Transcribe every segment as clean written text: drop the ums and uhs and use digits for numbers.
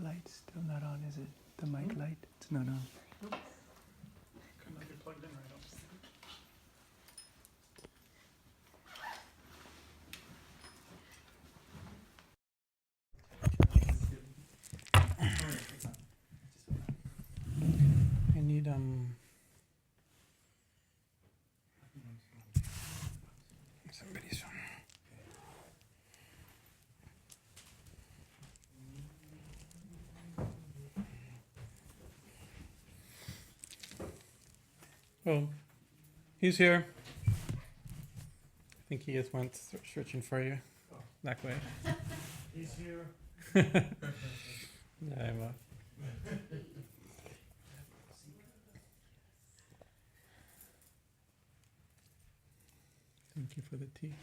Light's still not on, is it? The mic light? It's not on. Couldn't have it plugged in right now. I need somebody's phone. Oh, he's here. I think he just went searching for you. That way. He's here. Yeah, thank you for the tea.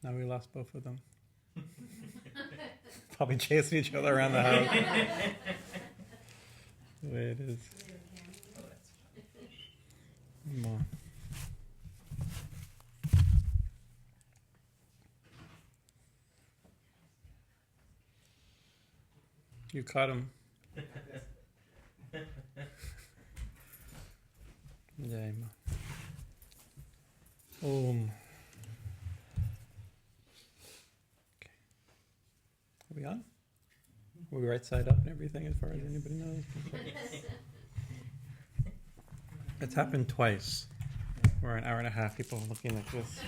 Now we lost both of them. Probably chasing each other around the house. The way it is. Come on. You caught him. Jai Ma. Om. Okay. Are we on? Are we right side up and everything as far as anybody knows? It's happened twice. We're an hour and a half, people looking like this.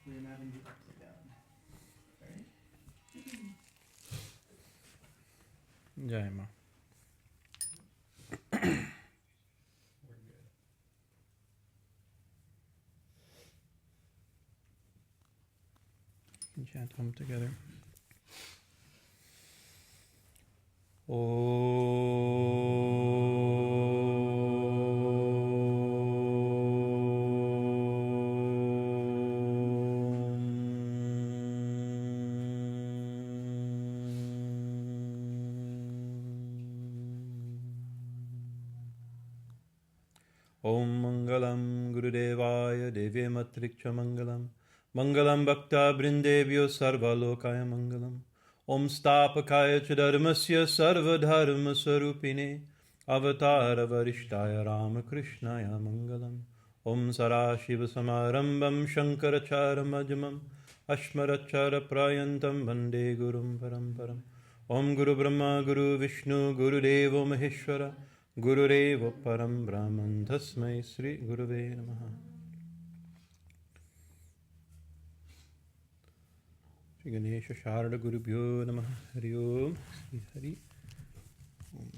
We're not in the upside down. Right? Jai Ma. We're good. We can chant Om together. Om Mangalam Gurudevaya Devya Matriksha Mangalam Mangalam Bhakta Brindevyo Sarva Lokaya Mangalam Om Stapakaya Chadarmasya Sarva Dharma Sarupine Avatara Varishtaya Ramakrishnaya Mangalam Om Sarashiva Samarambam Shankarachara Majamam Ashmarachara Prayantam Vande Gurum Paramparam Om Guru Brahma Guru Vishnu Guru Devo Maheshwara Gurureva Param Brahman Tasmai Sri Gurave Namaha. Sri Ganesha Sharada Gurubhyo Namaha. Hari Om. Sri Hari Om.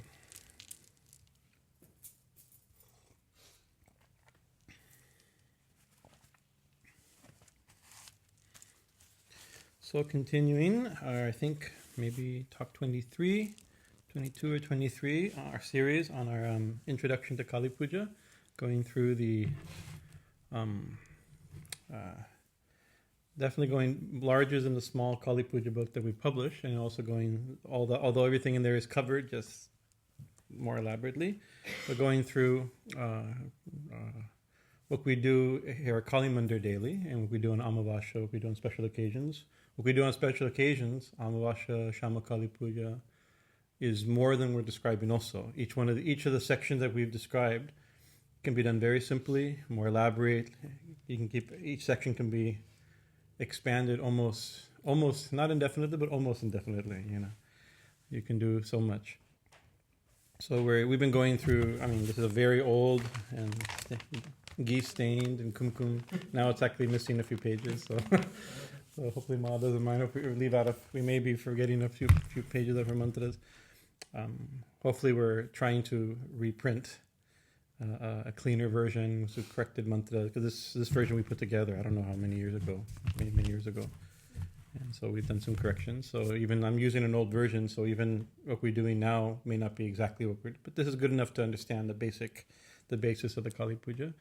So continuing, I think maybe talk 23. 22 or 23, our series on our introduction to Kali Puja, going through the, definitely going larger than the small Kali Puja book that we published, and also going, although everything in there is covered, just more elaborately, but going through what we do here at Kali Mandir daily, and what we do on Amavasya, what we do on special occasions. What we do on special occasions, Amavasya, Shama Kali Puja, is more than we're describing also. Each of the sections that we've described can be done very simply, more elaborate. You can keep, each section can be expanded almost not indefinitely, but almost indefinitely, You can do so much. So we've been going through, this is a very old and ghee stained and kumkum. Now it's actually missing a few pages, so so hopefully Ma doesn't mind if we may be forgetting a few pages of her mantras. Hopefully we're trying to reprint a cleaner version with corrected mantra, because this version we put together, I don't know how many years ago, many years ago, and so we've done some corrections. So even I'm using an old version, so even what we're doing now may not be exactly but this is good enough to understand the basis of the Kali Puja.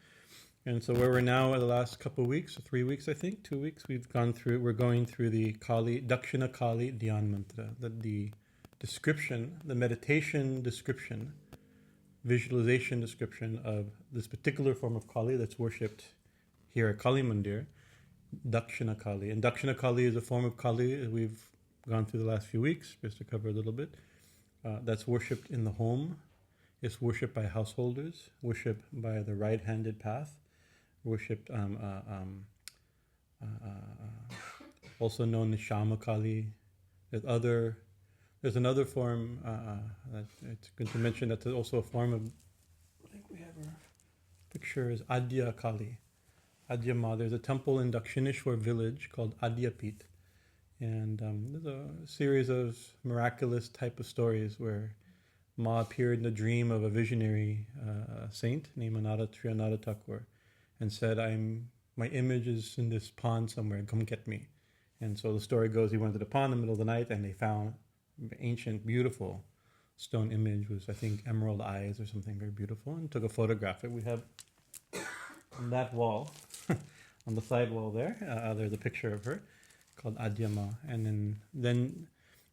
And so where we're now in the last couple of weeks, 3 weeks I think, 2 weeks, we're going through the Dakshina Kali Dhyana Mantra, the description, the meditation description visualization description of this particular form of Kali that's worshipped here at Kali Mandir, Dakshina Kali. And Dakshina Kali is a form of Kali that we've gone through the last few weeks, just to cover a little bit. That's worshipped in the home. It's worshipped by householders, worshipped by the right-handed path, worshipped also known as Shama Kali. There's another form that it's going to mention that's also a form of, I think we have our picture is Adya Kali. Adya Ma. There's a temple in Dakshineshwar village called Adyapit. And there's a series of miraculous type of stories where Ma appeared in the dream of a visionary saint named Anada Thakur and said, my image is in this pond somewhere, come get me. And so the story goes, he went to the pond in the middle of the night and they found ancient, beautiful stone image with, I think, emerald eyes or something very beautiful, and took a photograph. We have on that wall, on the side wall there, there's a picture of her called Adyama. And then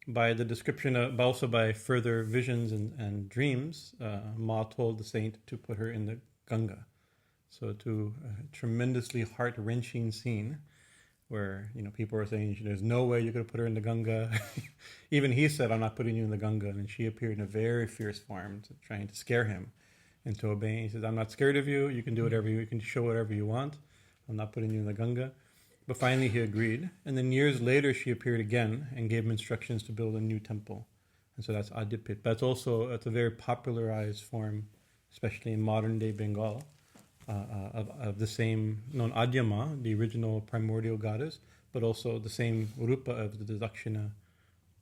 by the description, but also by further visions and dreams, Ma told the saint to put her in the Ganga. So to a tremendously heart-wrenching scene where, people were saying, there's no way you could put her in the Ganga. Even he said, I'm not putting you in the Ganga. And she appeared in a very fierce form, trying to scare him into obeying. He says, I'm not scared of you. You can do whatever you can show whatever you want. I'm not putting you in the Ganga. But finally he agreed. And then years later she appeared again and gave him instructions to build a new temple. And so that's Adyapit. But it's a very popularized form, especially in modern day Bengal, of the same known Adyama, the original primordial goddess, but also the same Rupa of the Dakshina.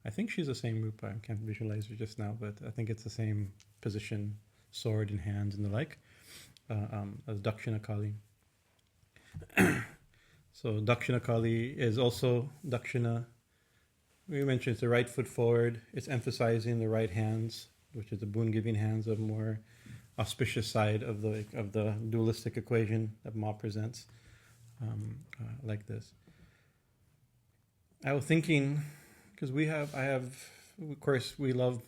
I think she's the same Rupa. I can't visualize her just now, but I think it's the same position, sword in hands and the like, as Dakshina Kali. So Dakshina Kali is also Dakshina. We mentioned it's the right foot forward. It's emphasizing the right hands, which is the boon-giving hands of more auspicious side of the dualistic equation that Ma presents, like this. I was thinking, because of course, we love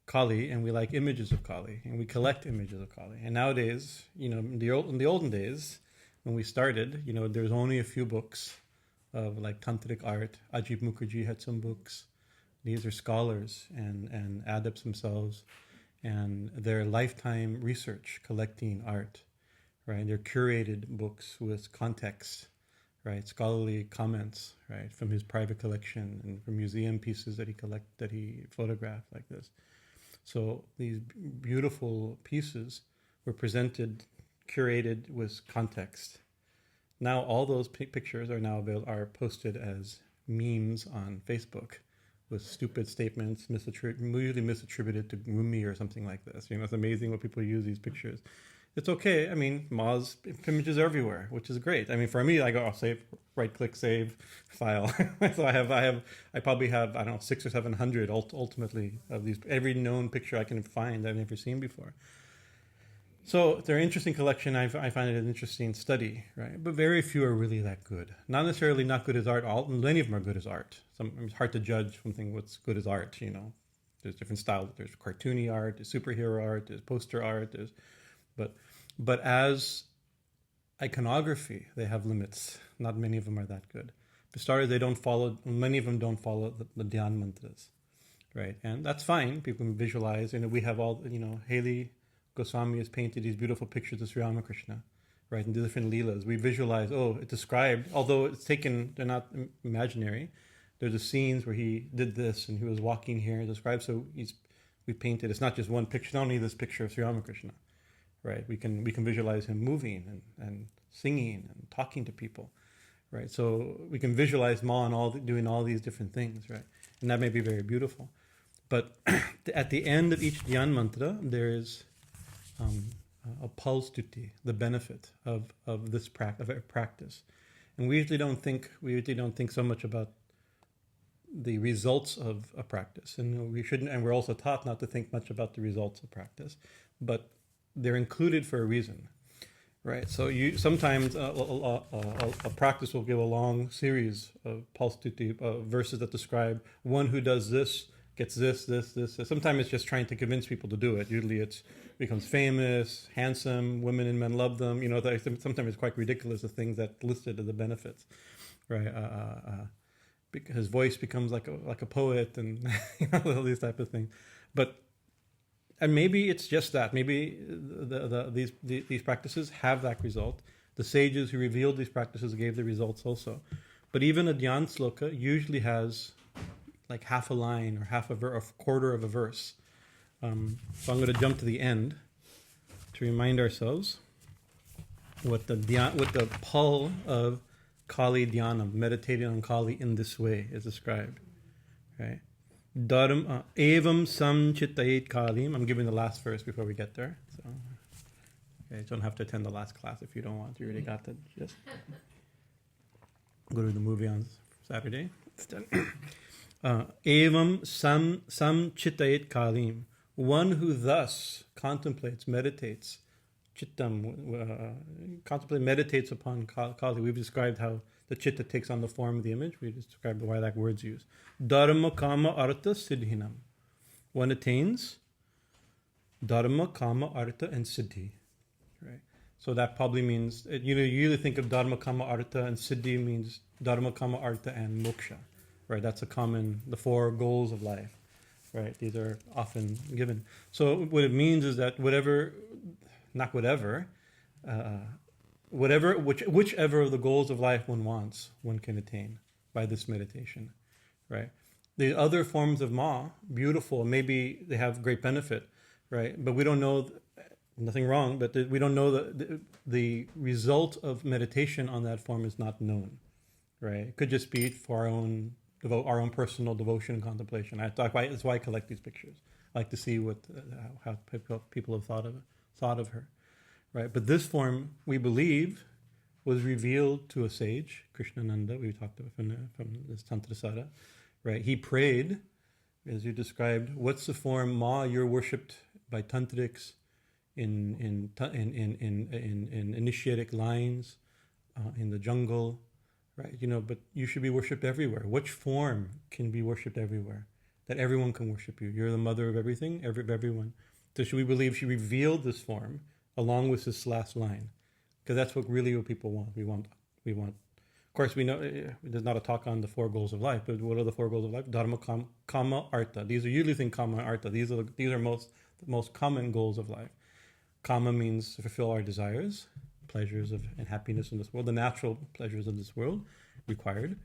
Kali and we like images of Kali and we collect images of Kali. And nowadays, in the olden days, when we started, there's only a few books of like tantric art. Ajit Mukherjee had some books. These are scholars and adepts themselves, and their lifetime research collecting art, right? They're curated books with context, right? Scholarly comments, right, from his private collection and from museum pieces that he photographed like this. So these beautiful pieces were presented, curated with context. Now all those pictures are posted as memes on Facebook with stupid statements, usually misattributed to Rumi or something like this. It's amazing what people use these pictures. It's okay. Ma's images are everywhere, which is great. For me, I'll save, right-click, save file. So I probably have, 600 or 700 ultimately of these, every known picture I can find that I've never seen before. So they're an interesting collection. I find it an interesting study, right? But very few are really that good. Not necessarily not good as art. Many of them are good as art. It's hard to judge something what's good as art. There's different styles. There's cartoony art. There's superhero art. There's poster art. But as iconography, they have limits. Not many of them are that good. For starters, many of them don't follow the Dhyana mantras, right? And that's fine. People can visualize. We have all, Haley Goswami has painted these beautiful pictures of Sri Ramakrishna, right, in the different leelas. We visualize, it's described, although it's taken, they're not imaginary. There's the scenes where he did this and he was walking here, described. So we painted. It's not just one picture. Not only this picture of Sri Ramakrishna, right? We can visualize him moving and singing and talking to people, right? So we can visualize Ma and doing all these different things, right? And that may be very beautiful. But at the end of each Dhyan mantra, there is a palstuti, the benefit of this practice, and we usually don't think so much about the results of a practice, and we shouldn't. And we're also taught not to think much about the results of practice, but they're included for a reason, right? So sometimes a practice will give a long series of palstuti verses that describe one who does this gets this. Sometimes it's just trying to convince people to do it. Usually it's becomes famous, handsome, women and men love them. Sometimes it's quite ridiculous, the things that listed as the benefits, right? Because his voice becomes like a poet, and all these type of things. And maybe it's just that. Maybe these practices have that result. The sages who revealed these practices gave the results also. But even a dhyan sloka usually has like half a line or a quarter of a verse. So I'm going to jump to the end to remind ourselves what the pull of Kali Dhyana, meditating on Kali in this way, is described. Right? Evam samchitayet Kalim. I'm giving the last verse before we get there. So you don't have to attend the last class if you don't want. You already got the gist. Go to the movie on Saturday. It's done. Evam samchitayet Kalim. One who thus contemplates, meditates, meditates upon Kali. We've described how the chitta takes on the form of the image. We described why that word's used. Dharma, kama, artha, siddhinam. One attains dharma, kama, artha, and siddhi. Right. So that probably means, you usually think of dharma, kama, artha, and siddhi means dharma, kama, artha, and moksha. Right. That's the 4 goals of life. Right. These are often given. So what it means is that whichever of the goals of life one wants, one can attain by this meditation, right? The other forms of ma, beautiful, maybe they have great benefit, right? But we don't know, nothing wrong, but we don't know the result of meditation on that form is not known, right? It could just be for our own personal devotion and contemplation. That's why I collect these pictures. I like to see how people have thought of her. Right, but this form, we believe, was revealed to a sage, Krishnananda. We talked about from this Tantrasara. Right, he prayed, as you described. What's the form? Ma, you're worshipped by tantrics in initiatic lines, in the jungle, right? But you should be worshipped everywhere. Which form can be worshipped everywhere? That everyone can worship you. You're the mother of everything, everyone. So should we believe she revealed this form along with this last line, because that's what people want. We want. Of course, we know there's not a talk on the 4 goals of life, but what are the 4 goals of life? Dharma, kama, artha. These are usually think kama and artha. These are the most common goals of life. Kama means to fulfill our desires, pleasures and happiness in this world, the natural pleasures of this world, required,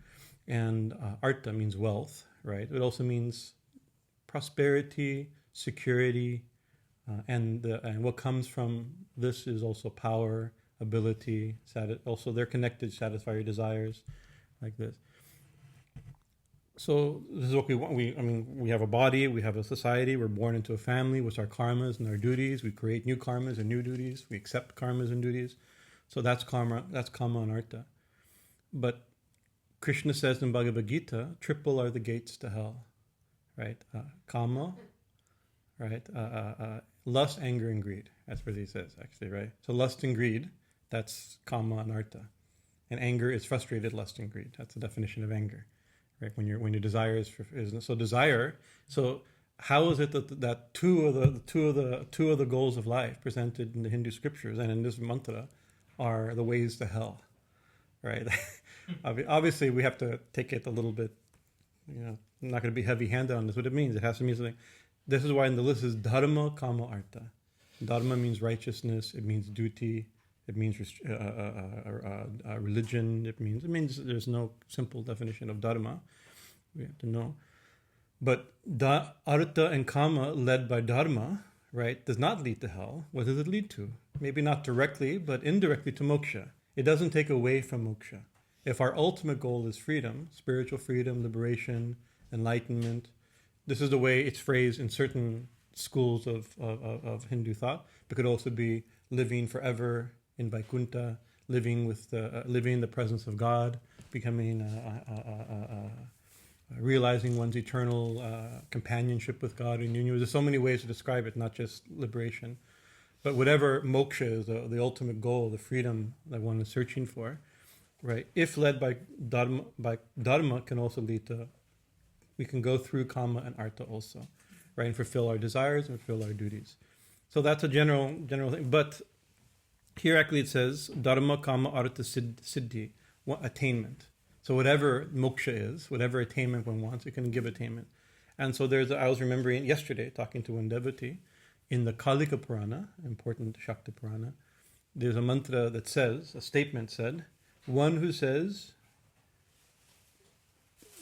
and artha means wealth. Right. It also means prosperity, security. And what comes from this is also power, ability, also they're connected to satisfy your desires, like this. So this is what we want. We have a body, we have a society, we're born into a family with our karmas and our duties. We create new karmas and new duties. We accept karmas and duties. So that's kama and artha. But Krishna says in Bhagavad Gita, triple are the gates to hell. Right? Kama, right? Lust, anger, and greed. That's what he says, actually, right? So lust and greed, that's kama and artha. And anger is frustrated lust and greed. That's the definition of anger, right? When your desire is so desire. So how is it that two of the goals of life presented in the Hindu scriptures and in this mantra are the ways to hell, right? Obviously, we have to take it a little bit. I'm not going to be heavy-handed on this. What it means, it has to mean something. This is why in the list is dharma, kama, artha. Dharma means righteousness. It means duty. It means religion. It means there's no simple definition of dharma. We have to know. But artha and kama led by dharma, right, does not lead to hell. What does it lead to? Maybe not directly, but indirectly to moksha. It doesn't take away from moksha. If our ultimate goal is freedom, spiritual freedom, liberation, enlightenment, this is the way it's phrased in certain schools of Hindu thought. It could also be living forever in Vaikuntha, living in the presence of God, becoming realizing one's eternal companionship with God and union. There's so many ways to describe it, not just liberation. But whatever moksha is, the ultimate goal, the freedom that one is searching for, right? If led by dharma can also lead to we can go through kama and artha also, right, and fulfill our desires and fulfill our duties. So that's a general thing. But here actually it says dharma, kama, artha, siddhi, attainment. So whatever moksha is, whatever attainment one wants, it can give attainment. And so I was remembering yesterday, talking to one devotee, in the Kalika Purana, important Shakti Purana, there's a mantra that says, a statement said, one who says,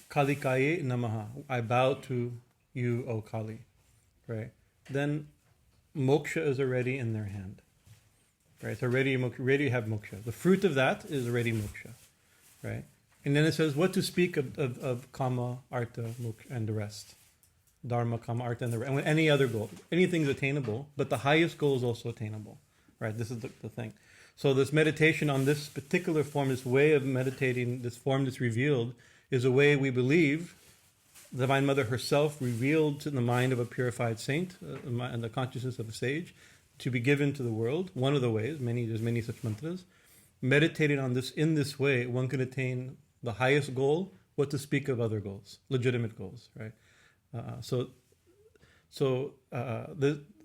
Kalikaye namaha, I bow to you, O Kali, right? Then moksha is already in their hand, right? It's already have moksha. The fruit of that is already moksha, right? And then it says, what to speak of kama, artha, moksha, and the rest. Dharma, kama, artha, and the rest. And any other goal. Anything's attainable, but the highest goal is also attainable, right? This is the thing. So this meditation on this particular form, this way of meditating, this form that's revealed, is a way we believe the Divine Mother herself revealed to the mind of a purified saint and the consciousness of a sage to be given to the world. One of the ways, there's many such mantras. Meditating on this in this way, one can attain the highest goal, what to speak of other goals, legitimate goals, right?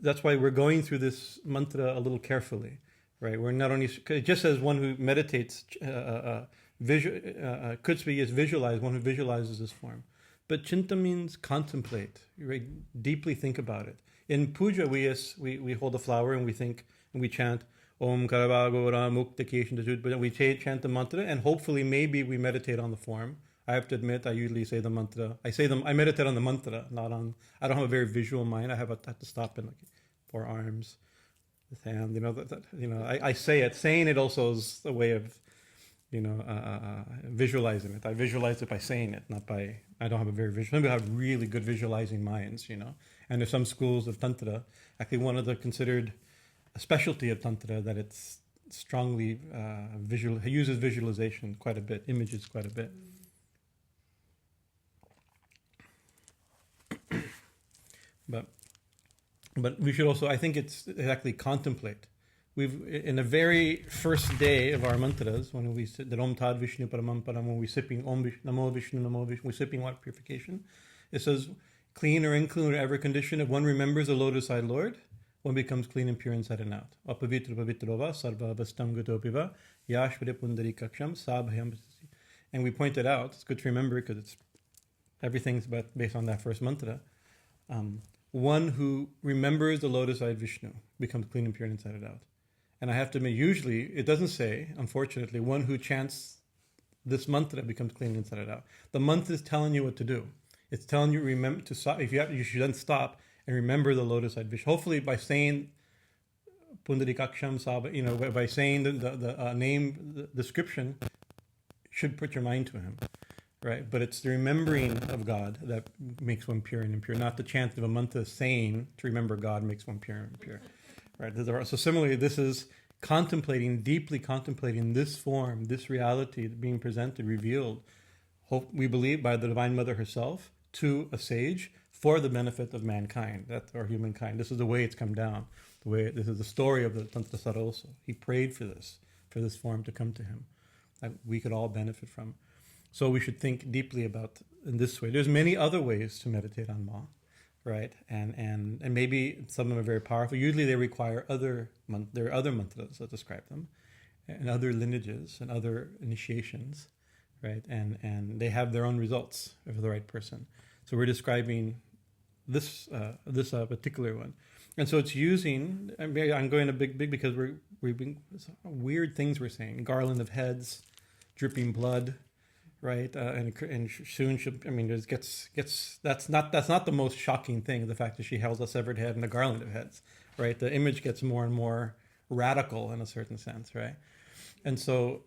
That's why we're going through this mantra a little carefully, right? We're not only, it just says one who meditates, could be is visualize, one who visualizes this form. But chinta means contemplate, right? Deeply think about it. In puja, we hold a flower and we think, and we chant, Om Karavagora Mukta Keshan, but we chant the mantra, and hopefully maybe we meditate on the form. I have to admit, I usually say the mantra. I meditate on the mantra, not on, I don't have a very visual mind. I have to stop in like forearms, this hand, I say it. Saying it also is a way of, visualizing it. I visualize it by saying it, not by, I don't have a very visual, maybe I have really good visualizing minds, And there's some schools of Tantra, actually one of the considered a specialty of Tantra that it's strongly uses visualization quite a bit, images quite a bit. But we should also, I think it's exactly contemplate. In the very first day of our mantras, when we sit the Om Tad Vishnu Paramam Param, when we're sipping Om Namo Vishnu Namo Vishnu, we're sipping water purification. It says, clean or unclean, whatever condition, if one remembers the lotus-eyed Lord, one becomes clean and pure inside and out. Apavitra pavitrova sarva vastam gatopiva yashvare pundari kaksham sabhyam. And we pointed out, it's good to remember because everything's based on that first mantra. One who remembers the lotus-eyed Vishnu becomes clean and pure inside and out. And I have to admit, usually it doesn't say, unfortunately, one who chants this mantra becomes clean inside and out. The mantra is telling you what to do. It's telling you remember to stop. You should then stop and remember the lotus-eyed Vishnu. Hopefully, by saying Pundarikaksham Saba, by saying the name, the description, should put your mind to him, right? But it's the remembering of God that makes one pure and impure, not the chant of a mantra saying to remember God makes one pure and impure, right? So similarly, this is deeply contemplating this form, this reality being presented, revealed, we believe by the Divine Mother herself to a sage for the benefit of mankind, or humankind. This is the way it's come down. This is the story of the Tantra Sara also. He prayed for this form to come to him, that we could all benefit from. So we should think deeply about in this way. There's many other ways to meditate on Ma, right? And maybe some of them are very powerful. Usually they require there are other mantras that describe them, and other lineages and other initiations, right? And they have their own results for the right person. So we're describing this particular one, and so it's using. I'm going a big because we've been weird things we're saying. Garland of heads, dripping blood, right? And soon that's not the most shocking thing. The fact that she held a severed head and a garland of heads, right? The image gets more and more radical in a certain sense, right? And so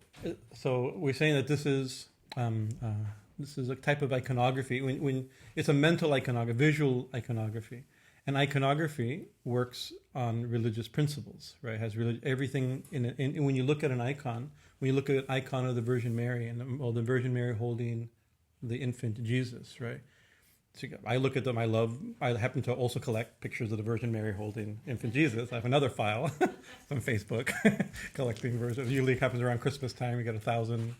we're saying that this is a type of iconography. When it's a mental iconography, visual iconography, and iconography works on religious principles, right? It has everything in it. And when you look at an icon, of the Virgin Mary and the Virgin Mary holding the infant Jesus, right? So I look at them. I happen to also collect pictures of the Virgin Mary holding infant Jesus. I have another file on Facebook collecting versions. Usually it happens around Christmas time. We get 1,000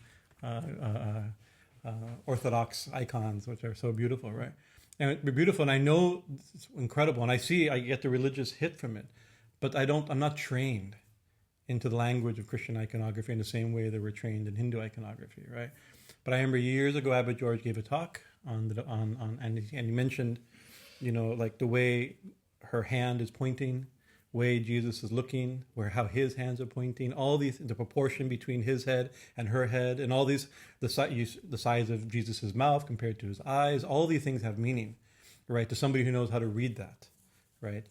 Orthodox icons, which are so beautiful, right? And it's beautiful, and I know it's incredible, and I get the religious hit from it, but I'm not trained into the language of Christian iconography in the same way that we're trained in Hindu iconography, right? But I remember years ago, Abbot George gave a talk and he mentioned, like the way her hand is pointing, way Jesus is looking, how his hands are pointing, all these, the proportion between his head and her head, and all these, the size of Jesus's mouth compared to his eyes, all these things have meaning, right? To somebody who knows how to read that, right?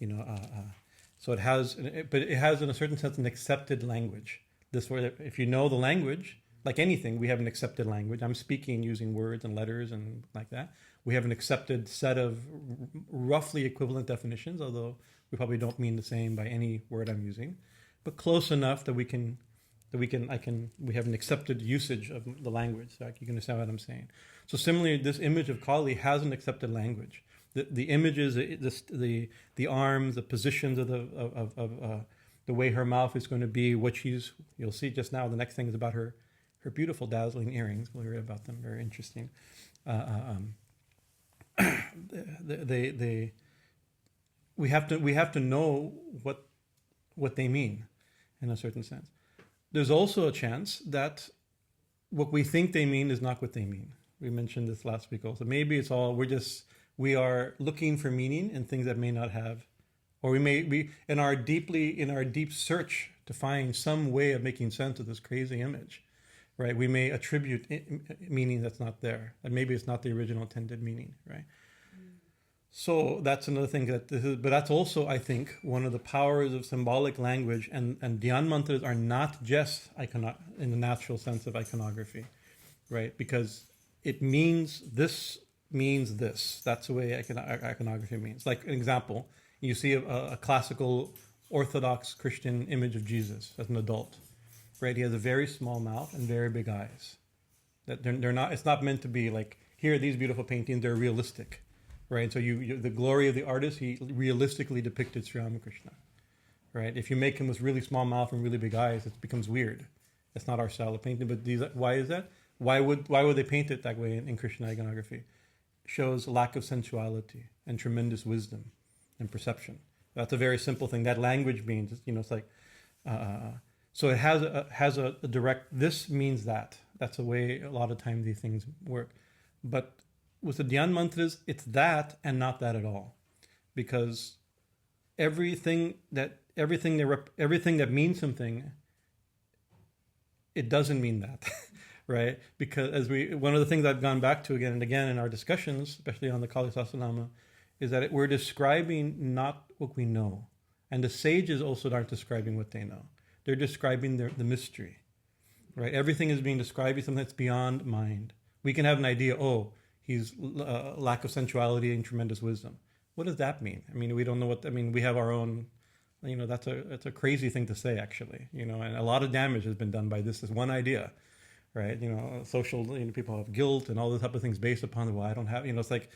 So it has in a certain sense an accepted language. This way, if you know the language, like anything, we have an accepted language. I'm speaking using words and letters and like that. We have an accepted set of roughly equivalent definitions, although we probably don't mean the same by any word I'm using, but close enough that we have an accepted usage of the language. So you can understand what I'm saying. So similarly, this image of Kali has an accepted language. The images, the arms, the positions of the way her mouth is going to be, you'll see just now. The next thing is about her beautiful, dazzling earrings. We'll hear about them. Very interesting. We have to know what they mean, in a certain sense. There's also a chance that what we think they mean is not what they mean. We mentioned this last week also. Maybe it's all we are looking for meaning in things that may not have, or we may be in our deep search to find some way of making sense of this crazy image, right? We may attribute meaning that's not there, and maybe it's not the original intended meaning, right? So that's another thing but that's also, I think, one of the powers of symbolic language, and Dhyan mantras are not just in the natural sense of iconography, right? Because it means this. That's the way iconography means. Like an example, you see a classical Orthodox Christian image of Jesus as an adult, right? He has a very small mouth and very big eyes. That they're not. It's not meant to be like, here are these beautiful paintings. They're realistic, right? So the glory of the artist, he realistically depicted Sri Ramakrishna, right? If you make him with really small mouth and really big eyes, it becomes weird. It's not our style of painting. But why is that? Why would they paint it that way in Christian iconography? Shows lack of sensuality and tremendous wisdom and perception. That's a very simple thing. That language means, it's like, so it has a direct, this means that. That's the way a lot of times these things work. But with the Dhyan mantras, it's that and not that at all. Because everything that means something, it doesn't mean that. Right? Because one of the things I've gone back to again and again in our discussions, especially on the Kali Sahasranama, is that we're describing not what we know. And the sages also aren't describing what they know. They're describing the mystery. Right? Everything is being described as something that's beyond mind. We can have an idea, he's lack of sensuality and tremendous wisdom. What does that mean? I mean, we don't know we have our own, that's a crazy thing to say, actually. And a lot of damage has been done by this one idea. Right, social. People have guilt and all those type of things based upon. Well, I don't have. It's like,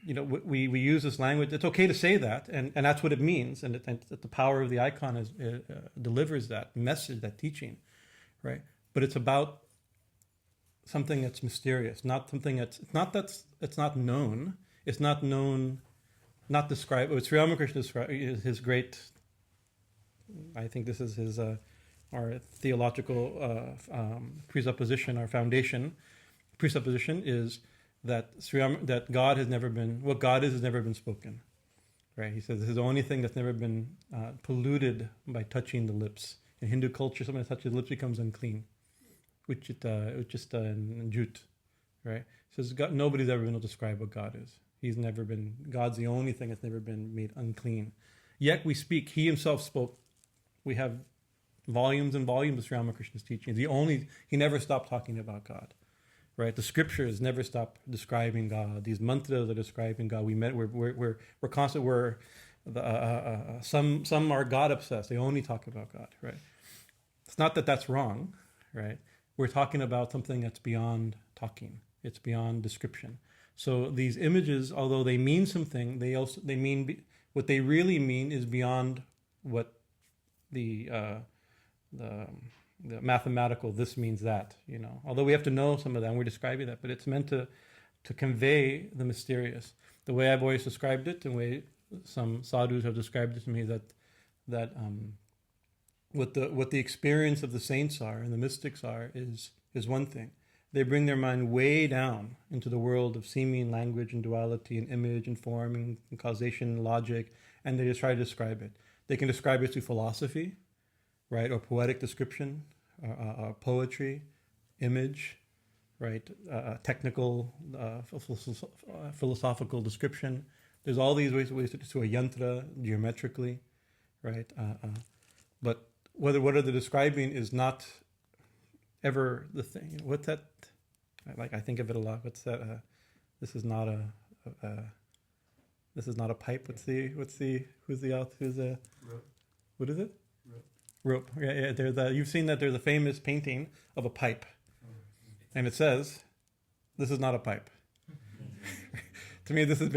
we use this language. It's okay to say that, and that's what it means. And the power of the icon delivers that message, that teaching, right? But it's about something that's mysterious, not something it's not known. It's not known, not described. What Sri Ramakrishna described is his great. I think this is his. Our theological presupposition, our foundation presupposition is that that God has never been, what God is has never been spoken, right? He says this is the only thing that's never been polluted by touching the lips. In Hindu culture, something that touches the lips becomes unclean, Uchista and Jut, right? He says nobody's ever been able to describe what God is. God's the only thing that's never been made unclean. Yet we speak, he himself spoke. We have volumes and volumes of Sri Ramakrishna's teachings. He never stopped talking about God, right? The scriptures never stop describing God. These mantras are describing God. We're constant. Some are God obsessed. They only talk about God, right? It's not that that's wrong, right? We're talking about something that's beyond talking. It's beyond description. So these images, although they mean something, they mean what they really mean is beyond what the the mathematical, this means that, Although we have to know some of that, and we're describing that, but it's meant to convey the mysterious. The way I've always described it, the way some sadhus have described it to me, that what the experience of the saints are and the mystics are is one thing. They bring their mind way down into the world of seeming, language, and duality, and image, and form, and causation, and logic, and they just try to describe it. They can describe it through philosophy, right, or poetic description, or poetry, image, right, technical, philosophical description. There's all these ways to a yantra, geometrically, right? But what are they describing is not ever the thing. What's that? I think of it a lot. What's that? This is not a pipe. Who's the author? Rope. What is it? Rope. Rope. Yeah. You've seen that there's a famous painting of a pipe, and it says, "This is not a pipe." To me, this is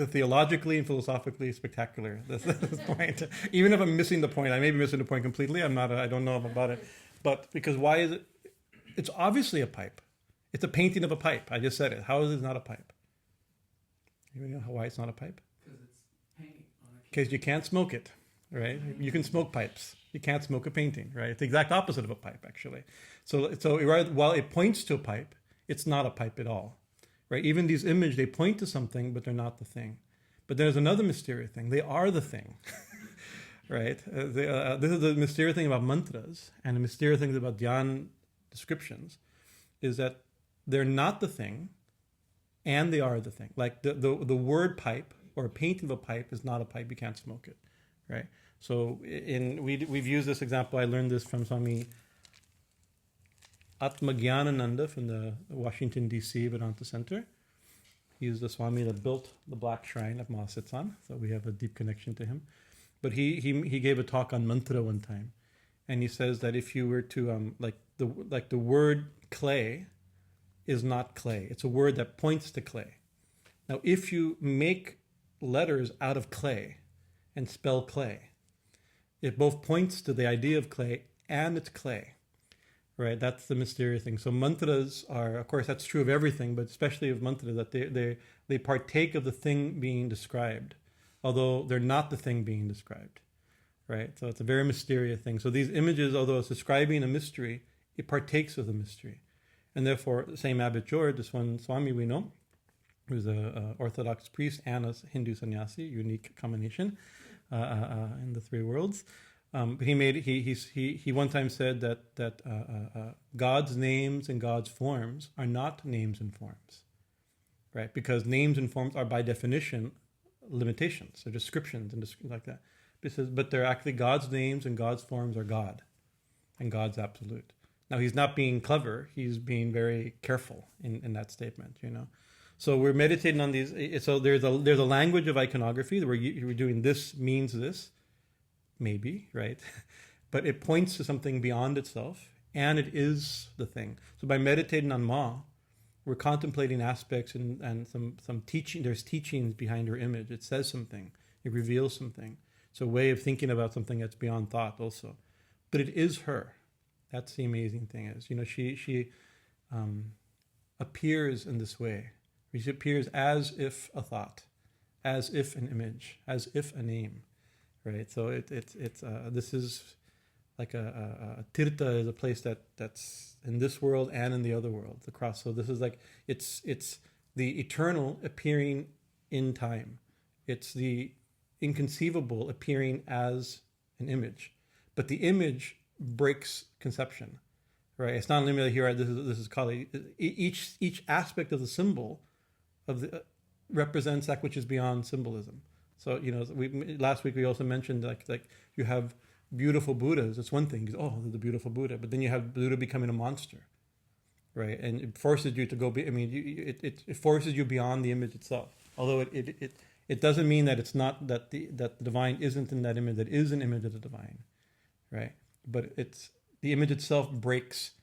theologically and philosophically spectacular. This point. Even if I'm missing the point, I may be missing the point completely. I don't know about it. But because why is it? It's obviously a pipe. It's a painting of a pipe. I just said it. How is it not a pipe? You know why it's not a pipe? Because it's paint on a Because you can't smoke it, right? You can smoke pipes. You can't smoke a painting, right? It's the exact opposite of a pipe, actually. So while it points to a pipe, it's not a pipe at all, right? Even these images, they point to something, but they're not the thing. But there's another mysterious thing. They are the thing. Right? This is the mysterious thing about mantras, and the mysterious thing about dhyan descriptions, is that they're not the thing, and they are the thing. Like the word pipe or a painting of a pipe is not a pipe. You can't smoke it, right? So we've used this example. I learned this from Swami Bhajanananda from the Washington D.C. Vedanta Center. He's the Swami that built the black shrine of Ma sits on, so we have a deep connection to him. But he gave a talk on mantra one time, and he says that if you were to the word clay is not clay. It's a word that points to clay. Now, if you make letters out of clay and spell clay, it both points to the idea of clay and it's clay, right? That's the mysterious thing. So mantras are, of course, that's true of everything, but especially of mantras, that they partake of the thing being described, although they're not the thing being described, right? So it's a very mysterious thing. So these images, although it's describing a mystery, it partakes of the mystery. And therefore, the same Abbot George, this one Swami we know, who's an Orthodox priest and a Hindu sannyasi, unique combination in the three worlds. He one time said that God's names and God's forms are not names and forms, right? Because names and forms are by definition limitations, they're descriptions and like that. But they're actually God's names and God's forms are God, and God's absolute. Now, he's not being clever, he's being very careful in that statement, So we're meditating on these. So there's a language of iconography that we're doing this means this, maybe, right? But it points to something beyond itself, and it is the thing. So by meditating on Ma, we're contemplating aspects and some teaching. There's teachings behind her image. It says something. It reveals something. It's a way of thinking about something that's beyond thought also. But it is her. That's the amazing thing is, she appears in this way. She appears as if a thought, as if an image, as if a name, right? So this is like a tirtha is a place that's in this world and in the other world, the cross. So this is like it's the eternal appearing in time. It's the inconceivable appearing as an image, but the image breaks conception, right? It's not limited here. This is Kali. Each aspect of the symbol of the represents that which is beyond symbolism. So last week we also mentioned like you have beautiful Buddhas. It's one thing. Oh, the beautiful Buddha, but then you have Buddha becoming a monster, right? And it forces you to go. It forces you beyond the image itself. Although it doesn't mean that it's not that the divine isn't in that image. That is an image of the divine, right? But it's the image itself breaks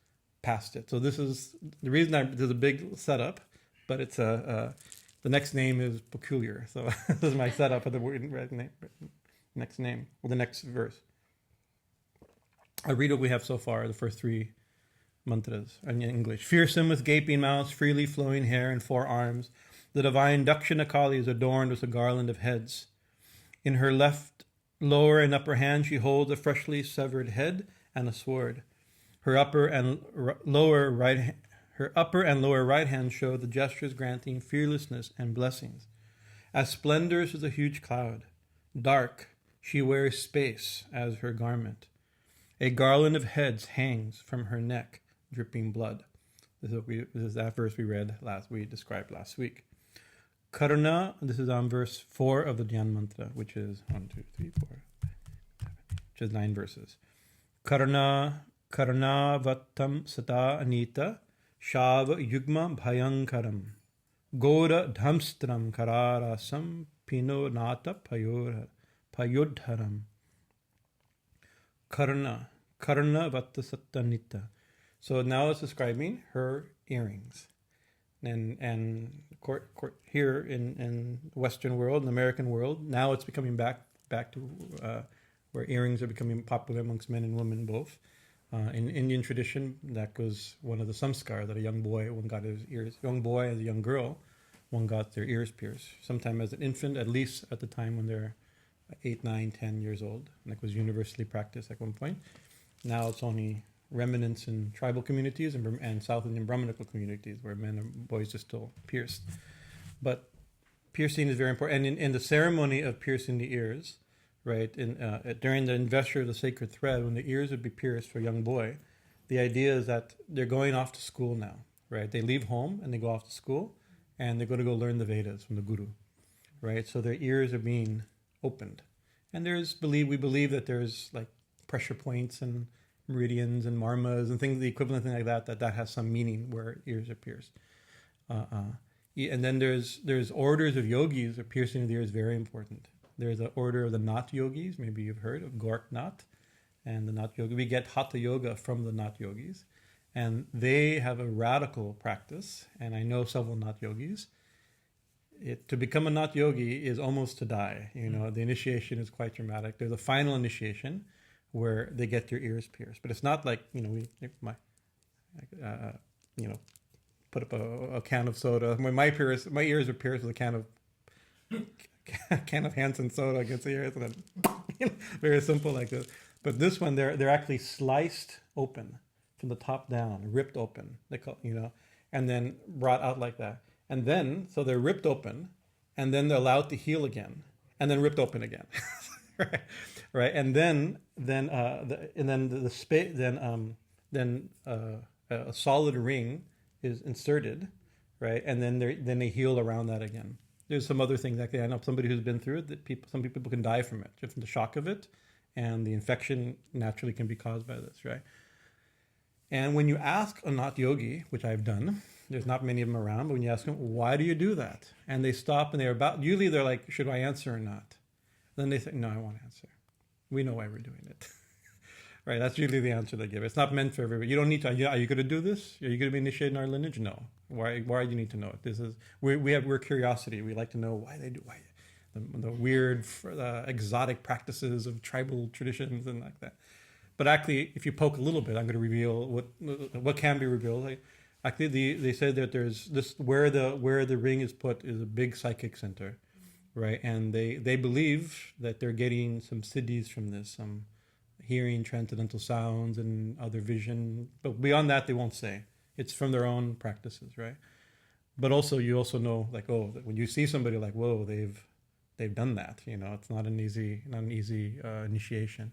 past it. So this is the reason there's a big setup, but it's the next name is peculiar. So this is my setup for the next name or the next verse. I'll read what we have so far, the first three mantras in English. Fearsome with gaping mouths, freely flowing hair, and 4 arms, the divine Dakshina Kali is adorned with a garland of heads. In her left lower and upper hand she holds a freshly severed head and a sword. Her upper and lower right hand show the gestures granting fearlessness and blessings. As splendorous as a huge cloud, dark, she wears space as her garment. A garland of heads hangs from her neck, dripping blood. This is that verse we described last week. Karuna, this is on verse 4 of the Dhyana Mantra, which is 1, 2, 3, 4, 5, 6, 7, 8, which is 9 verses. Karuna Vatam Sata Anita Shava Yugma Bhayankaram Gora Dhamstram Kararasam Pino Nata Payodharam. Karuna Vata Satanita. So now it's describing her earrings. And here in the Western world, in the American world, now it's becoming back to where earrings are becoming popular amongst men and women both. In Indian tradition, that was one of the samskar, that a young boy, one got his ears, young boy and a young girl, one got their ears pierced. Sometime as an infant, at least at the time when they're 8, 9, 10 years old. And that was universally practiced at one point. Now it's only remnants in tribal communities and South Indian Brahminical communities where men and boys are still pierced. But piercing is very important. And in the ceremony of piercing the ears, right, during the investiture of the sacred thread, when the ears would be pierced for a young boy, the idea is that they're going off to school now, right? They leave home and they go off to school and they're going to go learn the Vedas from the Guru, right? So their ears are being opened. And we believe that there's like pressure points and meridians and marmas and things, the equivalent thing like that has some meaning where ears are pierced. And then there's orders of yogis where piercing of the ear is very important. There's an order of the Nath yogis, maybe you've heard of Gorknath and the Nath yoga. We get Hatha yoga from the Nath yogis, and they have a radical practice, and I know several Nath yogis. To become a Nath yogi is almost to die. The initiation is quite dramatic. There's a final initiation where they get their ears pierced, but it's not like put up a can of soda. When my ears are pierced with a can of Hansen soda against the ears, and then very simple like this. But this one, they're actually sliced open from the top down, ripped open. They call and then brought out like that. And then so they're ripped open, and then they're allowed to heal again, and then ripped open again. Right, and then a solid ring is inserted, right, and then they heal around that again. There's some other things I know somebody who's been through it that some people can die from it, just from the shock of it, and the infection naturally can be caused by this, right? And when you ask a Nath yogi, which I've done, there's not many of them around, but when you ask them, why do you do that? And they stop and usually they're like, should I answer or not? Then they say, no, I won't answer. We know why we're doing it. Right, that's usually the answer they give. It's not meant for everybody. You don't need to, are you going to do this? Are you going to be initiated in our lineage? No. Why do you need to know it? We're curiosity. We like to know why they do, the weird, exotic practices of tribal traditions and like that. But actually, if you poke a little bit, I'm going to reveal what can be revealed. Actually, they said that there's this where the ring is put is a big psychic center, right? And they believe that they're getting some siddhis from this, some hearing transcendental sounds and other vision. But beyond that, they won't say. It's from their own practices, right? But also, you also know, like, when you see somebody like, whoa, they've done that. It's not an easy initiation.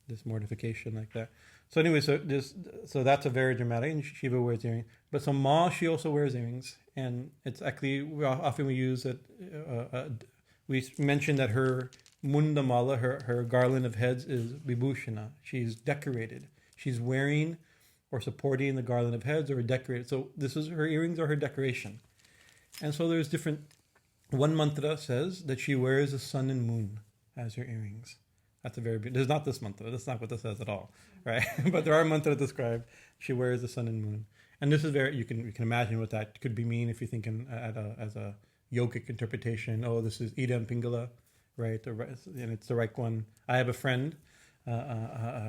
This mortification like that. So anyway, so that's a very dramatic. And Shiva wears earrings, but so Ma, she also wears earrings, and it's actually often we use it. We mentioned that her mundamala, her garland of heads, is vibhushana. She's decorated. She's wearing or supporting the garland of heads or decorated. So this is her earrings or her decoration. And so there's different. One mantra says that she wears the sun and moon as her earrings. That's a very there's not this mantra. That's not what this says at all, right? But there are mantras that describe she wears the sun and moon, and this is very you can imagine what that could be mean if you're thinking as a yogic interpretation. Oh, this is Ida and Pingala, right? And it's the right one. I have a friend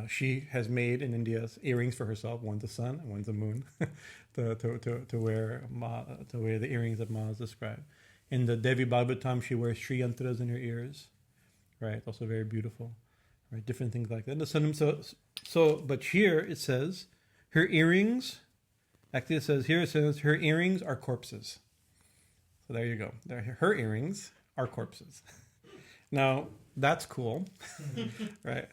she has made in India earrings for herself. One's a sun and one's a moon, to wear the earrings that Ma has described. In the Devi Bhagavatam, she wears Sri Yantras in her ears, right? Also very beautiful, right? Different things like that. And the sun, but here it says her earrings. Actually, it says her earrings are corpses. So there you go. Her earrings are corpses. Now that's cool, right?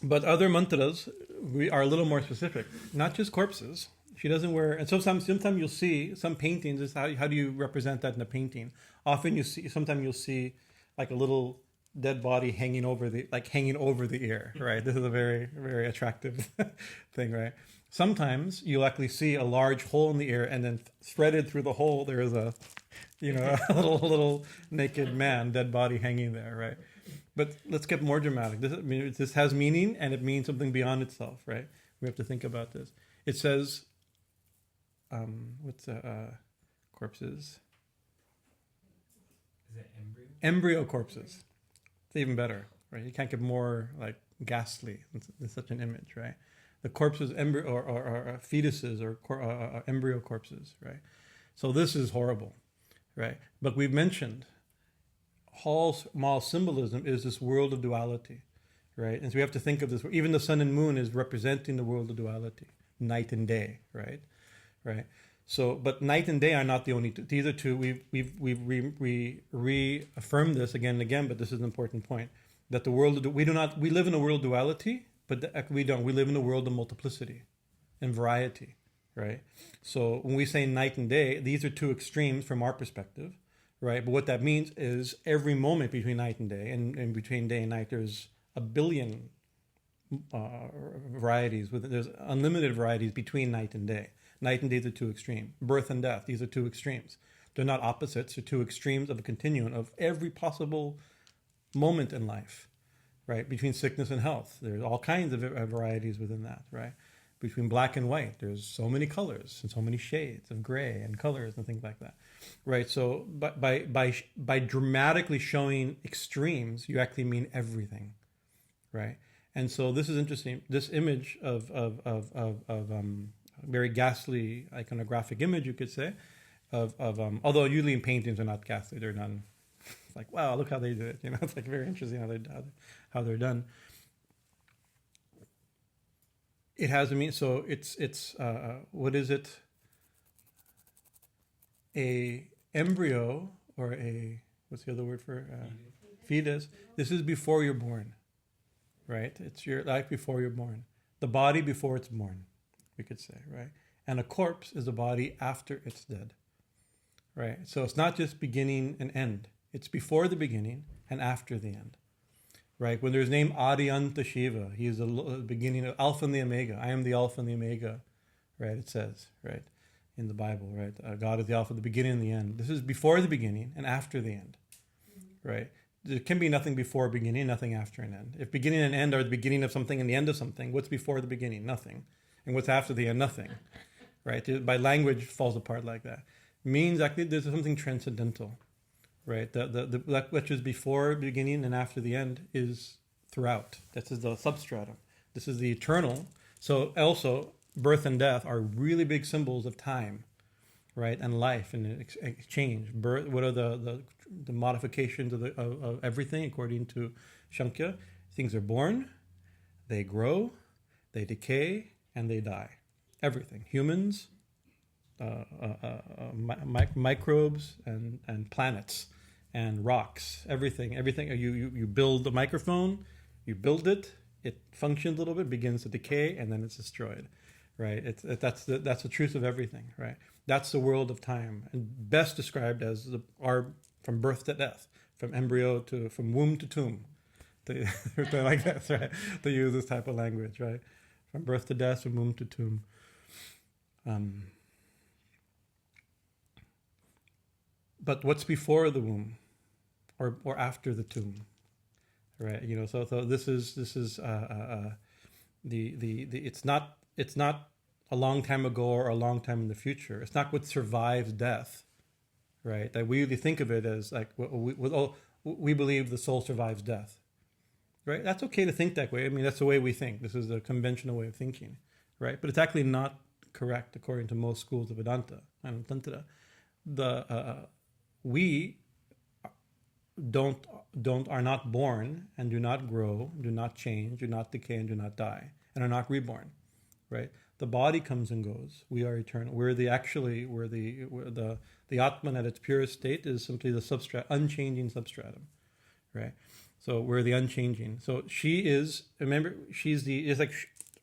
But other mantras, we are a little more specific. Not just corpses. She doesn't wear, and sometimes you'll see some paintings. Is how do you represent that in a painting? Often sometimes you'll see like a little dead body hanging over the ear, right? This is a very, very attractive thing, right? Sometimes you'll actually see a large hole in the ear, and then threaded through the hole there is a little naked man, dead body hanging there, right? But let's get more dramatic. This has meaning, and it means something beyond itself, right? We have to think about this. It says, corpses? Is it embryo? Embryo corpses. It's even better, right? You can't get more like ghastly than such an image, right? The corpses, embryo or fetuses or embryo corpses, right? So this is horrible, right? But we've mentioned Ma's symbolism is this world of duality, right? And so we have to think of this. Even the sun and moon is representing the world of duality, night and day, right? Right. So, but night and day are not the only two. These are two. We reaffirmed this again and again, but this is an important point that the world we live in a world of duality, but we don't. We live in a world of multiplicity and variety, right? So when we say night and day, these are two extremes from our perspective, right? But what that means is every moment between night and day, and between day and night, there's a billion varieties. There's unlimited varieties between night and day. Night and day are two extremes. Birth and death, these are two extremes. They're not opposites, they're two extremes of a continuum of every possible moment in life, right? Between sickness and health, there's all kinds of varieties within that, right? Between black and white, there's so many colors and so many shades of gray and colors and things like that, right? So by dramatically showing extremes, you actually mean everything, right? And so this is interesting. This image of very ghastly iconographic image, you could say, of although usually in paintings they're not ghastly, they're done. It's like, wow, look how they do it. It's like very interesting how they're done. It has a mean. So it's what is it? A embryo or what's the other word for fetus? This is before you're born, right? It's your life before you're born, the body before it's born, we could say, right? And a corpse is a body after it's dead, right? So it's not just beginning and end. It's before the beginning and after the end, right? When there's named Adiyanta Shiva, he is the beginning of Alpha and the Omega. I am the Alpha and the Omega, right? It says, right, in the Bible, right? God is the Alpha, the beginning and the end. This is before the beginning and after the end, right? There can be nothing before beginning, nothing after an end. If beginning and end are the beginning of something and the end of something, what's before the beginning? Nothing. And what's after the end? Nothing, right? By language falls apart like that. Means actually there's something transcendental, right? That which is before the beginning and after the end is throughout. This is the substratum. This is the eternal. So also birth and death are really big symbols of time, right? And life and exchange. Birth. What are the modifications of everything according to Shankya? Things are born, they grow, they decay, and they die. Everything. Humans, microbes, and planets, and rocks. Everything. You build a microphone, you build it, it functions a little bit, begins to decay, and then it's destroyed. Right? That's the truth of everything. Right? That's the world of time, and best described as our from birth to death, from embryo from womb to tomb. Like that, right? To use this type of language, right? From birth to death, from womb to tomb. But what's before the womb, or after the tomb, right? So this is it's not a long time ago or a long time in the future. It's not what survives death, right? That we really think of it as like we believe the soul survives death, right? That's okay to think that way. I mean, that's the way we think. This is the conventional way of thinking, right? But it's actually not correct according to most schools of Vedanta and Tantra. We are not born and do not grow, do not change, do not decay, and do not die, and are not reborn, right? The body comes and goes. We are eternal. The Atman at its purest state is simply the unchanging substratum, right? So we're the unchanging. So she is. Remember, it's like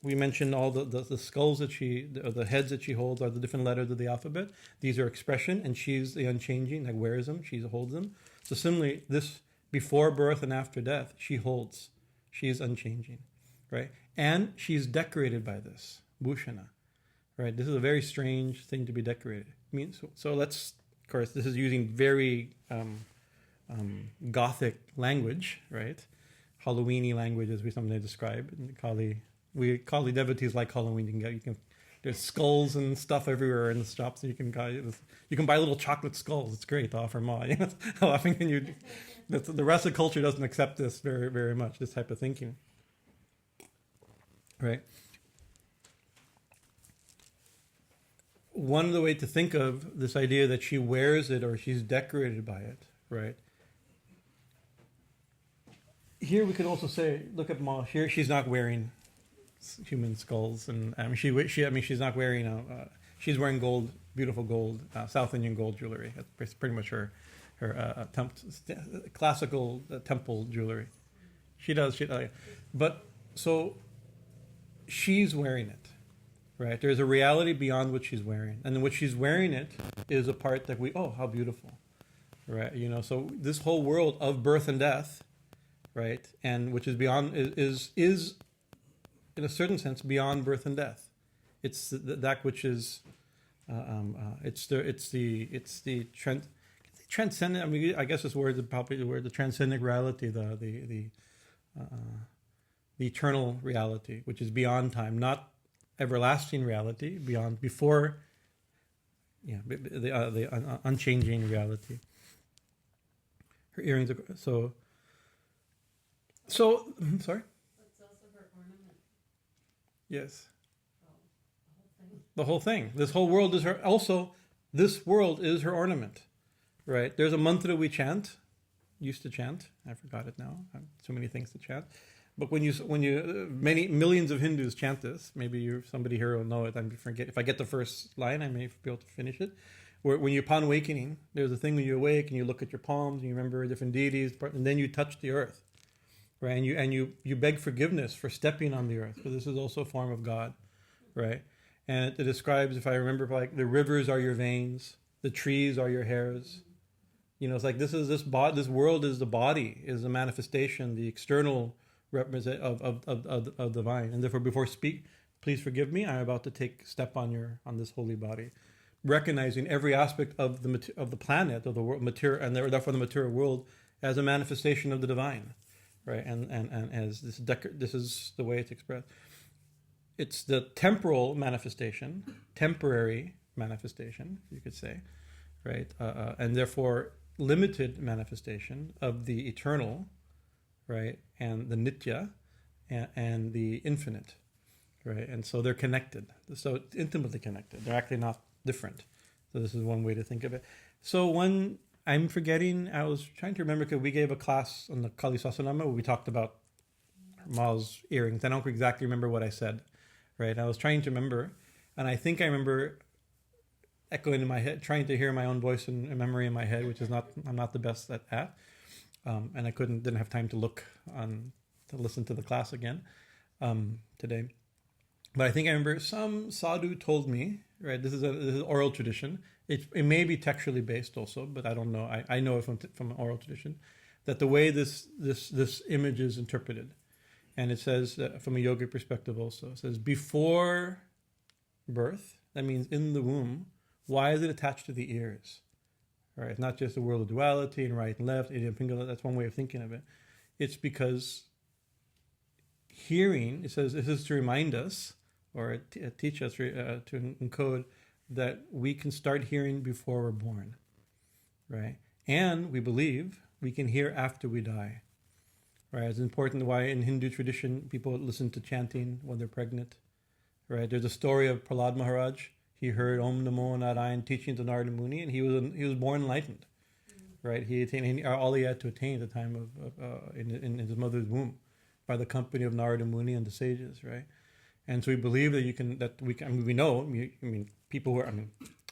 we mentioned all the skulls that the heads that she holds are the different letters of the alphabet. These are expression, and she's the unchanging. Like wears them, she holds them. So similarly, this before birth and after death, she holds. She is unchanging, right? And she's decorated by this. Bhushana, right? This is a very strange thing to be decorated. I mean, so let's, of course, this is using very Gothic language, right? Halloweeny language, as we sometimes describe. And Kali devotees like Halloween. There's skulls and stuff everywhere in the shops. So you can buy little chocolate skulls. It's great to offer Ma. How often can you? The rest of the culture doesn't accept this very, very much. This type of thinking, right? One of the way to think of this idea that she wears it or she's decorated by it, right? Here we could also say, look at Ma. Here she's not wearing human skulls, and she's not wearing. She's wearing gold, beautiful gold, South Indian gold jewelry. That's pretty much her classical temple jewelry. She does. But so she's wearing it. Right, there's a reality beyond what she's wearing, and what she's wearing it is a part that how beautiful, right? So this whole world of birth and death, right, and which is beyond is in a certain sense beyond birth and death. It's that which is, it's the transcendent. I mean, I guess this word is probably the word, the transcendent reality, the eternal reality, which is beyond time, not everlasting reality, before the unchanging reality. Her earrings are so sorry. It's also her ornament. Yes. The whole thing. The whole thing. This whole world is her. Also, this world is her ornament, right? There's a mantra we used to chant. I forgot it now. I have so many things to chant. But when you many millions of Hindus chant this, maybe somebody here will know it. I forget if I get the first line, I may be able to finish it. When you're upon awakening, there's a thing when you awake and you look at your palms and you remember different deities, and then you touch the earth, right? And you beg forgiveness for stepping on the earth, because this is also a form of God, right? And it describes, if I remember, like the rivers are your veins, the trees are your hairs. It's like this world is the body, is the manifestation, the external represent of divine, and therefore before please forgive me. I'm about to take step on this holy body, recognizing every aspect of the planet, of the world, material, and therefore the material world as a manifestation of the divine, right? And as this is the way it's expressed. It's the temporal manifestation, temporary manifestation, you could say, right? And therefore limited manifestation of the eternal, right, and the nitya, and the infinite, right, and so they're connected. So it's intimately connected. They're actually not different. So this is one way to think of it. So I'm forgetting. I was trying to remember because we gave a class on the Kali Sasanama where we talked about Ma's earrings. I don't exactly remember what I said, right? I was trying to remember, and I think I remember echoing in my head, trying to hear my own voice and memory in my head, which is I'm not the best at. And I didn't have time to to listen to the class again today. But I think I remember some sadhu told me, right, this is oral tradition. It may be textually based also, but I don't know. I know it from an oral tradition, that the way this image is interpreted, and it says, from a yogic perspective also, it says before birth, that means in the womb, why is it attached to the ears? Right, it's not just a world of duality and right and left, Idiom Pingala, that's one way of thinking of it. It's because hearing, it says, this is to remind us, or teach us, to encode that we can start hearing before we're born, right? And we believe we can hear after we die, right? It's important why in Hindu tradition people listen to chanting when they're pregnant, right? There's a story of Prahlad Maharaj. He heard Om Namo Narayan teaching to Narada Muni, and he was born enlightened, right? He attained all he had to attain at the time of in his mother's womb, by the company of Narada Muni and the sages, right? And so we believe that we know. People who are.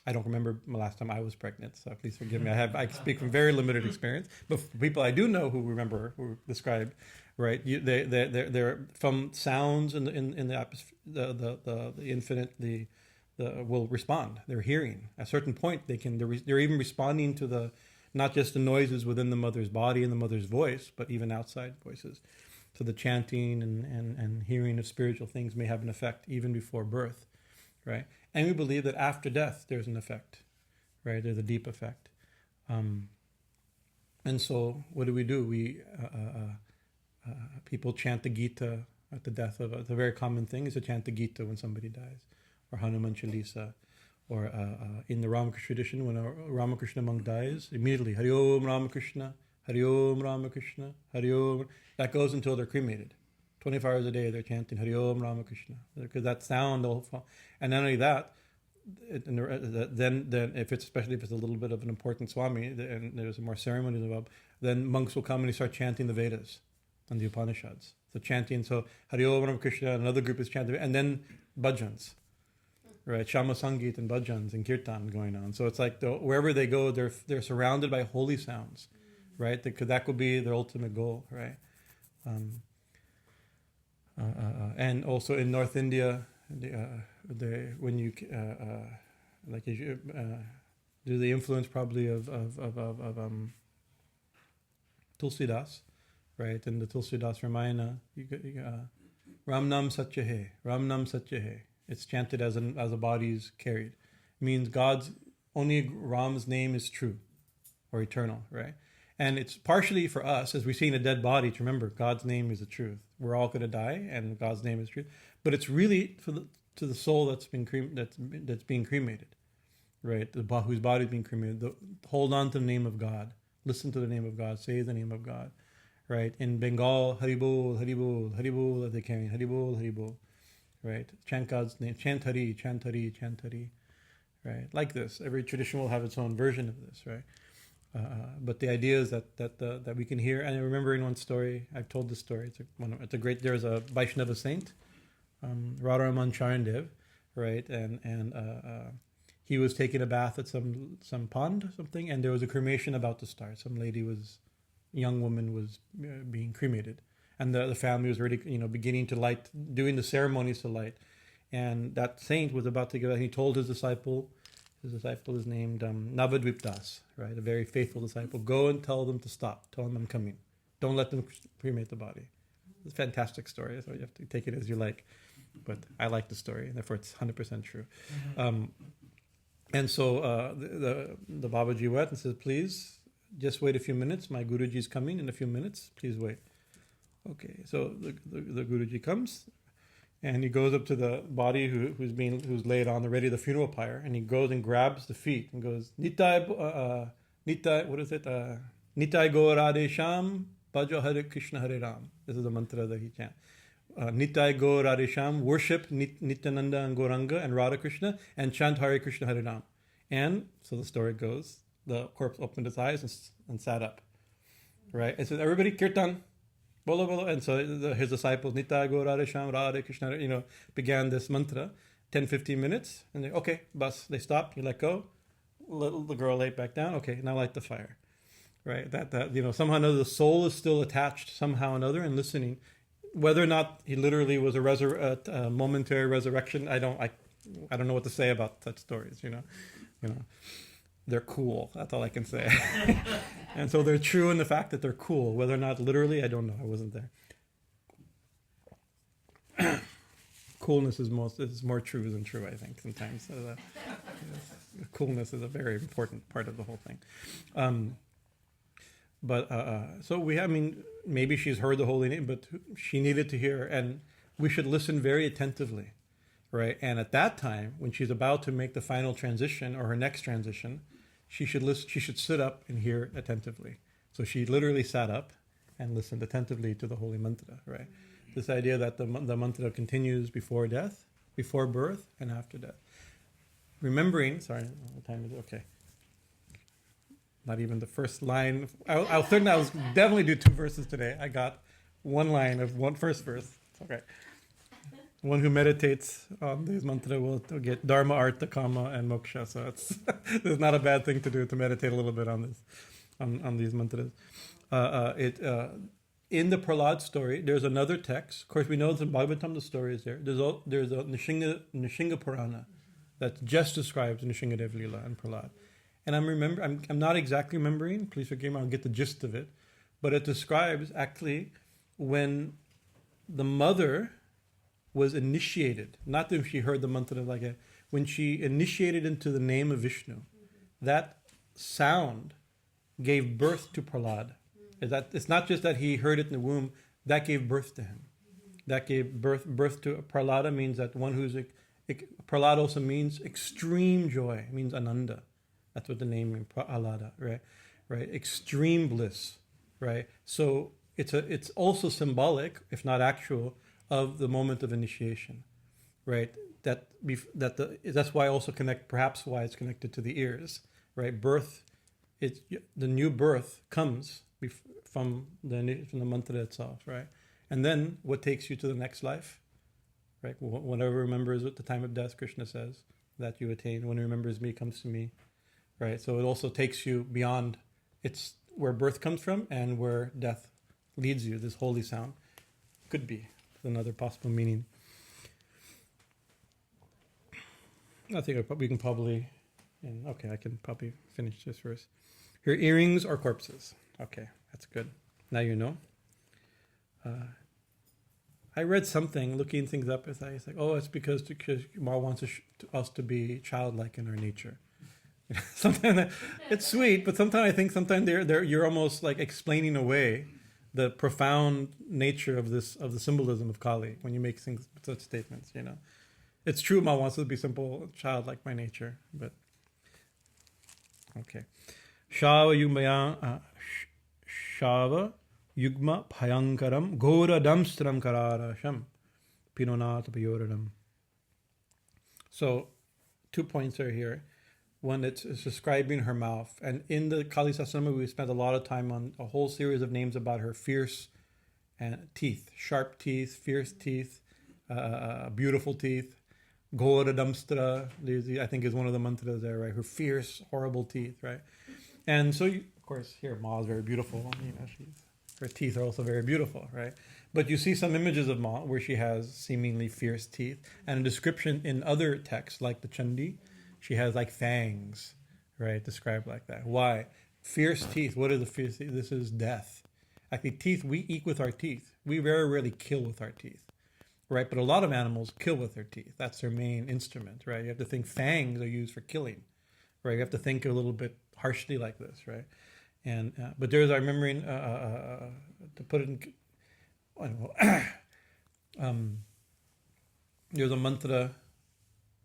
I don't remember the last time I was pregnant, so please forgive me. I speak from very limited experience, but for people I do know who remember, who described, right? They're from sounds in the atmosphere, the infinite, will respond. They're hearing. At a certain point, they're even responding to not just the noises within the mother's body and the mother's voice, but even outside voices. So the chanting and hearing of spiritual things may have an effect even before birth, right? And we believe that after death there's an effect, right? There's a deep effect. And so what do? People chant the Gita at the death of it's a very common thing is to chant the Gita when somebody dies, or Hanuman Chalisa, or in the Ramakrishna tradition when a Ramakrishna monk dies, immediately Hari Om Ramakrishna, Hari Om Ramakrishna, Hari Om. That goes until they're cremated. 24 hours a day they're chanting Hari Om Ramakrishna, because that sound, and not only that, then especially if it's a little bit of an important Swami and there's more ceremonies involved, then monks will come and they start chanting the Vedas and the Upanishads. So chanting, so Hari Om Ramakrishna, another group is chanting, and then bhajans, right? Shama Sangit and bhajans and kirtan going on. So it's like wherever they go, they're surrounded by holy sounds, right? That could be their ultimate goal, right? And also in North India, when you do the influence probably of Tulsidas, right? In the Tulsidas Ramayana, Ram Nam Satya Hai, Ram Nam Satya Hai. It's chanted as a body is carried. It means only Ram's name is true or eternal, right? And it's partially for us, as we see in a dead body, to remember God's name is the truth. We're all going to die, and God's name is truth. But it's really to the soul that's being cremated, right? Whose body is being cremated. Hold on to the name of God. Listen to the name of God. Say the name of God, right? In Bengal, Haribol, Haribol, Haribol, as they carry Haribol, Haribol, right? Chant God's name. Chant Hari, chant Hari, chant Hari, right? Like this. Every tradition will have its own version of this, right? But the idea is that we can hear. And I remember in one story, I've told this story. It's a great. There's a Vaishnava saint, Radharaman Charandev, right? And he was taking a bath at some pond or something, and there was a cremation about to start. Some young woman was being cremated, and the family was already beginning to light, doing the ceremonies to light, and that saint was about to go. He told his disciple. His disciple is named Navadvip Das, right? A very faithful disciple. Go and tell them to stop. Tell them I'm coming. Don't let them cremate the body. It's a fantastic story, so you have to take it as you like. But I like the story, and therefore it's 100% true. And so the Babaji went and said, please, just wait a few minutes. My Guruji is coming in a few minutes. Please wait. Okay, so the Guruji comes. And he goes up to the body who's laid on already the funeral pyre, and he goes and grabs the feet and goes Nitai, what is it? Nitai Go Radhe Sham, Bhajo Hare Krishna Hare Ram. This is the mantra that he chants. Nitai Go Radhe Sham, worship Nityananda and Gauranga and Radha Krishna, and chant Hare Krishna Hare Ram. And so the story goes, the corpse opened its eyes and sat up, right? And said, everybody kirtan. Bolo, bolo. And so his disciples, Nitai Go Radhe Sham, Radhe Krishna, began this mantra, 10, 15 minutes. And okay, bus. They stopped, you let go. The girl laid back down. Okay, now light the fire. Right? That somehow or another, the soul is still attached somehow or another and listening. Whether or not he literally was a momentary resurrection, I don't know what to say about such stories, They're cool. That's all I can say. And so they're true in the fact that they're cool. Whether or not literally, I don't know. I wasn't there. Coolness is more true than true, I think, sometimes. So coolness is a very important part of the whole thing. Maybe she's heard the holy name, but she needed to hear, and we should listen very attentively, right? And at that time, when she's about to make the final transition or her next transition, she should sit up and hear attentively. So she literally sat up and listened attentively to the holy mantra, right? This idea that the mantra continues before death, before birth, and after death. Remembering, sorry, what time is it? Okay. Not even the first line. I was thinking I was definitely do 2 verses today. I got one line of first verse. It's okay. One who meditates on these mantra will get dharma, artha, kama, and moksha. So it's not a bad thing to do, to meditate a little bit on this, on these mantras. In the Prahlad story, there's another text. Of course, we know the Bhagavatam, the story is there. There's a Nishinga Purana that just describes Nishingadev Leela and Prahlad. And I'm not exactly remembering, please forgive me, I'll get the gist of it. But it describes actually when the mother was initiated, not that she heard the mantra like that, when she initiated into the name of Vishnu, that sound gave birth to Prahlad. It's not just that he heard it in the womb, that gave birth to him. That gave birth to Prahlada means that one who's, Prahlad also means extreme joy, it means ananda. That's what the name means, Prahlada, right? Extreme bliss, right? So it's also symbolic, if not actual, of the moment of initiation, right? That's why also perhaps why it's connected to the ears, right? Birth, the new birth comes from the mantra itself, right? And then what takes you to the next life, right? Whatever remembers at the time of death, Krishna says, that you attain. When remembers me comes to me, right? So it also takes you beyond. It's where birth comes from and where death leads you. This holy sound could be another possible meaning. I think we can probably, I can probably finish this verse. Her earrings are corpses. Okay, that's good. Now you know. I read something, looking things up, it's like, it's because Ma wants us to be childlike in our nature. Sometimes it's sweet, but sometimes I think you're almost like explaining away the profound nature of the symbolism of Kali when you make such statements. It's true. Ma wants us to be simple, childlike by nature, but okay. Shava yugma bhayankaram gora damstram kararasham pinonat payoradam. So 2 points are here. One, it's describing her mouth. And in the Kali Sahasranama, we spent a lot of time on a whole series of names about her fierce teeth, sharp teeth, fierce teeth, beautiful teeth. Gora Damstra, I think is one of the mantras there, right? Her fierce, horrible teeth, right? And so, of course, here, Ma is very beautiful. Her teeth are also very beautiful, right? But you see some images of Ma where she has seemingly fierce teeth. And a description in other texts, like the Chandi, she has like fangs, right? Described like that. Why? Fierce teeth. What are the fierce teeth? This is death. Actually, teeth, we eat with our teeth. We very rarely kill with our teeth, right? But a lot of animals kill with their teeth. That's their main instrument, right? You have to think fangs are used for killing, right? You have to think a little bit harshly like this, right? And but I'm remembering to put it in. I don't know. There's a mantra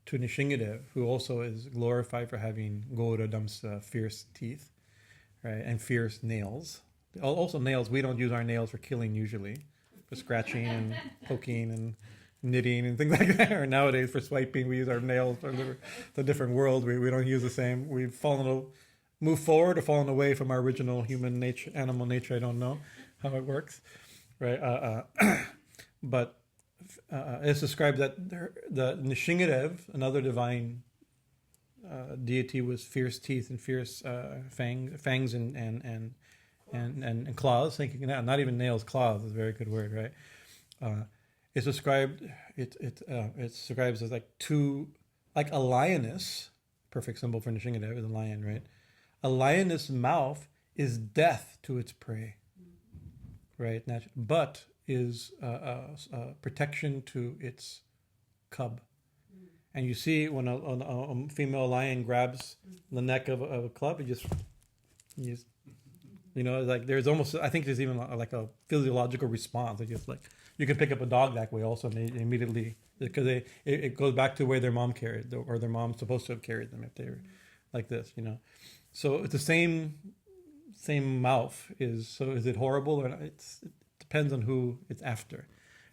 to Nishingadev, who also is glorified for having Gora Damsa, fierce teeth, right, and fierce nails. Also nails. We don't use our nails for killing usually, for scratching and poking and knitting and things like that. Or nowadays for swiping, we use our nails. It's a different world. We don't use the same. We've moved forward or fallen away from our original human nature, animal nature. I don't know how it works, right? But it's described that the Nishingadev, another divine deity, was fierce teeth and fierce fangs and claws. Thinking that, not even nails, claws is a very good word, right? It's described. It describes as like a lioness. Perfect symbol for Nishingadev is a lion, right? A lioness' mouth is death to its prey, right? But is protection to its cub. And you see when a female lion grabs the neck of a cub, like there's almost, I think there's even like a physiological response. It's just like, you can pick up a dog that way also, and they immediately, because it goes back to where their mom carried, or their mom's supposed to have carried them if they were like this, So it's the same mouth is, so is it horrible or not? It depends on who it's after,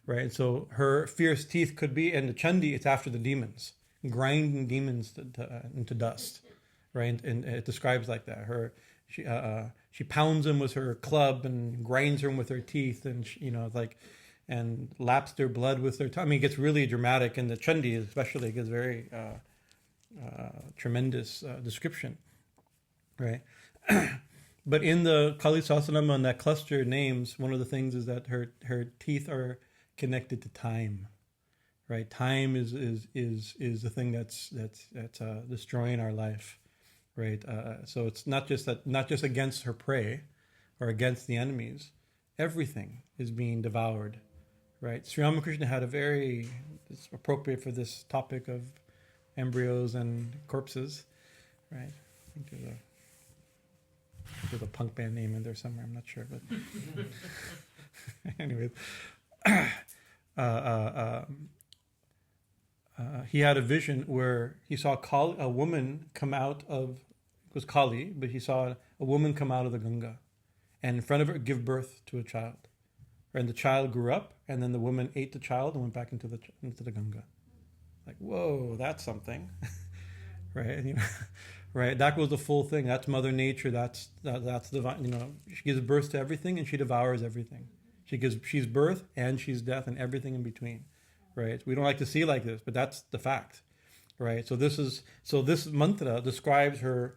right? So her fierce teeth could be, and the chandi, it's after the demons, grinding demons into dust, right? And it describes like that. She pounds them with her club and grinds them with her teeth, and and laps their blood with their tongue. I mean, it gets really dramatic, and the chandi especially gives very tremendous description, right? But in the Kali Sahasranama and that cluster of names, one of the things is that her teeth are connected to time, right? Time is the thing that's destroying our life, right? So it's not just against her prey or against the enemies. Everything is being devoured, right? Sri Ramakrishna had it's appropriate for this topic of embryos and corpses, right? I think there's a punk band name in there somewhere. I'm not sure, but anyways, he had a vision where he saw a woman come out of, it was Kali, but he saw a woman come out of the Ganga, and in front of her give birth to a child, and the child grew up, and then the woman ate the child and went back into the Ganga. Like, whoa, that's something, right? And, right? That was the full thing. That's Mother Nature. That's divine. She gives birth to everything, and she devours everything. She's birth and she's death and everything in between, right? We don't like to see it like this, but that's the fact, right? So this mantra describes her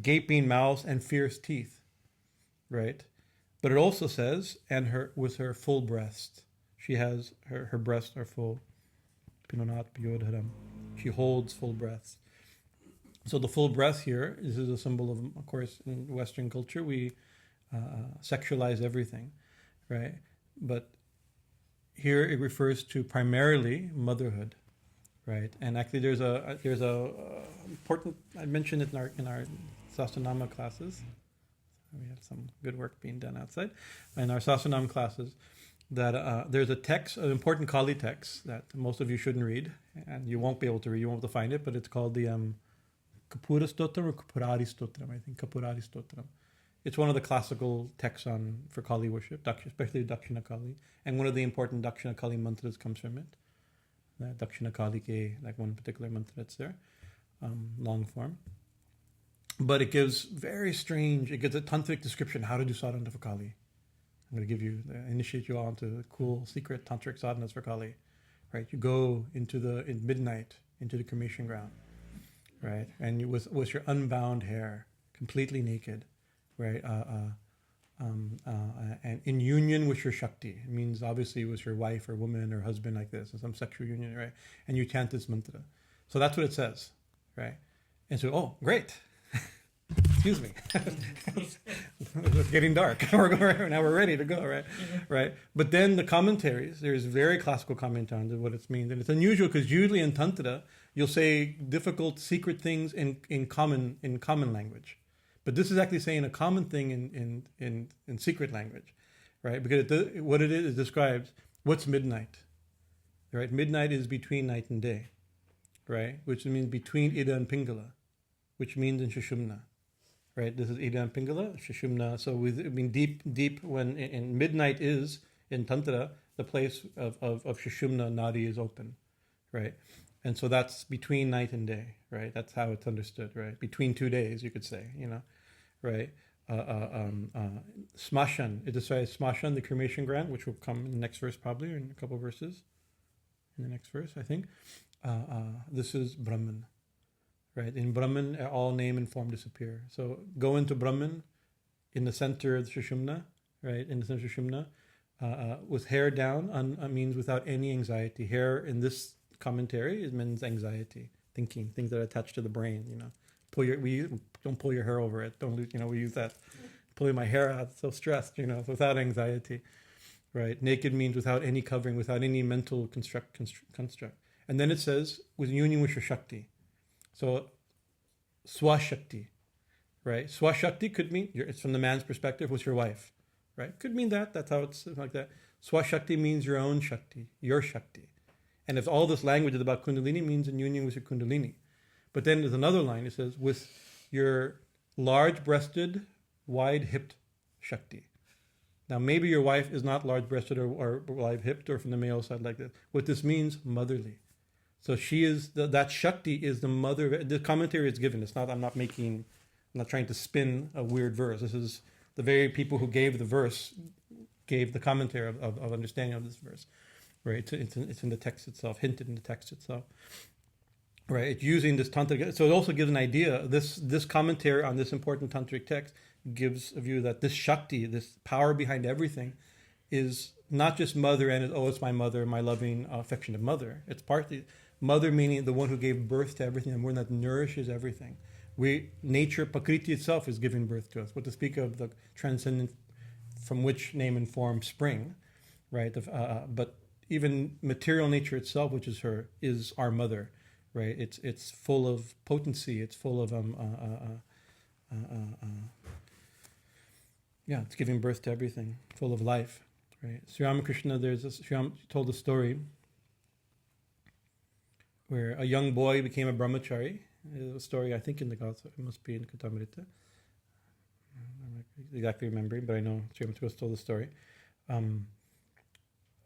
gaping mouth and fierce teeth, right? But it also says, and with her full breast, she has her breasts are full. She holds full breaths. So the full breath here is a symbol of course, in Western culture, we sexualize everything, right? But here it refers to primarily motherhood, right? And actually, there's a important. I mentioned it in our Sahasranama classes. We have some good work being done outside in our Sahasranama classes. That there's a text, an important Kali text that most of you shouldn't read, and you won't be able to read. You won't be able to find it, but it's called the Kapura Stotram or Kapurari Stotram. I think Kapurari Stotram. It's one of the classical texts for Kali worship, especially Dakshina Kali, and one of the important Dakshina Kali mantras comes from it. Dakshina Kali ke, like one particular mantra that's there, long form. But it gives it gives a tantric description how to do sadhana for Kali. I'm going to initiate you all into the cool secret tantric sadhanas for Kali, right? You go in midnight into the cremation ground, right? And you, with your unbound hair, completely naked, right? And in union with your Shakti. It means obviously with your wife or woman or husband like this, some sexual union, right? And you chant this mantra. So that's what it says, right? And so, oh, great. Excuse me. It's getting dark. Now we're ready to go, right? Right. But then the commentaries, there's very classical commentaries on what it means. And it's unusual because usually in Tantra, you'll say difficult, secret things in common language. But this is actually saying a common thing in secret language, right? Because what it is describes what's midnight, right? Midnight is between night and day, right? Which means between Ida and Pingala, which means in Shushumna, right? This is Ida and Pingala, Shushumna. So deep when in midnight is in Tantra, the place of Shushumna Nadi is open, right? And so that's between night and day, right? That's how it's understood, right? Between 2 days, you could say, right? Smashan, it describes Smashan, the cremation ground, which will come in the next verse probably, or in a couple of verses. In the next verse, I think. This is Brahman, right? In Brahman, all name and form disappear. So go into Brahman in the center of the Shushumna, right? In the center of Shushumna, with hair down, means without any anxiety. Hair in this commentary, it means anxiety, thinking, things that are attached to the brain, don't pull your hair over it. Don't, we use that. Pulling my hair out, so stressed, without anxiety, right? Naked means without any covering, without any mental construct. And then it says, with union with your Shakti. So, Swashakti, right? Swashakti could mean, it's from the man's perspective, with your wife, right? Could mean that, that's how it's like that. Swashakti means your own Shakti, your Shakti. And if all this language is about Kundalini, means in union with your Kundalini. But then there's another line, it says, with your large-breasted wide-hipped Shakti. Now, maybe your wife is not large-breasted or wide-hipped or from the male side like this. What this means, motherly. So she is, that Shakti is the mother. The commentary is given. It's not, I'm not trying to spin a weird verse. This is the very people who gave the verse, gave the commentary of understanding of this verse. Right? It's in the text itself, hinted in the text itself. Right? It's using this tantric. So it also gives an idea. This commentary on this important tantric text gives a view that this Shakti, this power behind everything, is not just mother and it's my mother, my loving, affectionate mother. It's partly mother meaning the one who gave birth to everything, the one that nourishes everything. Nature, Prakriti itself is giving birth to us. What to speak of the transcendent, from which name and form spring, right? But even material nature itself, which is her, is our mother, right? It's full of potency. It's full of it's giving birth to everything, full of life, right? Sri Ramakrishna, Sri Ram told a story where a young boy became a brahmachari. It's a story, I think, in the Gospel. It must be in Katamrita. I'm not exactly remembering, but I know Sri Ramakrishna told the story.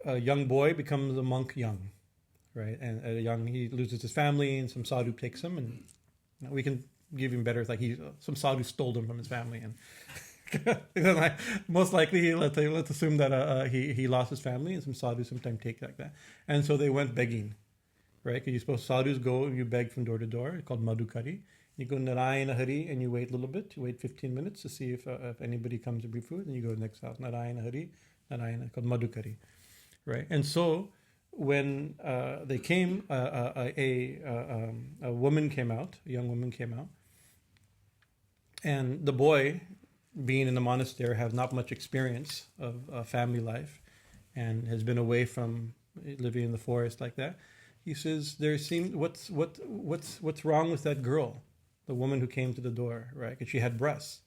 A young boy becomes a monk young, right? And he loses his family, and some sadhu takes him, and we can give him better. It's like some sadhu stole him from his family, and most likely let's assume that he lost his family, and some sadhus sometimes take like that, and so they went begging, right? Because you're supposed sadhus go and you beg from door to door. It's called madhukari. You go Narayana Hari and you wait a little bit. You wait 15 minutes to see if anybody comes to bring food, and you go to the next house. Narayana Hari, Narayana, called madhukari, right? And so when they came, a woman came out, a young woman came out, and the boy, being in the monastery, has not much experience of family life, and has been away from living in the forest like that. He says, what's wrong with that girl, the woman who came to the door, right? Because she had breasts,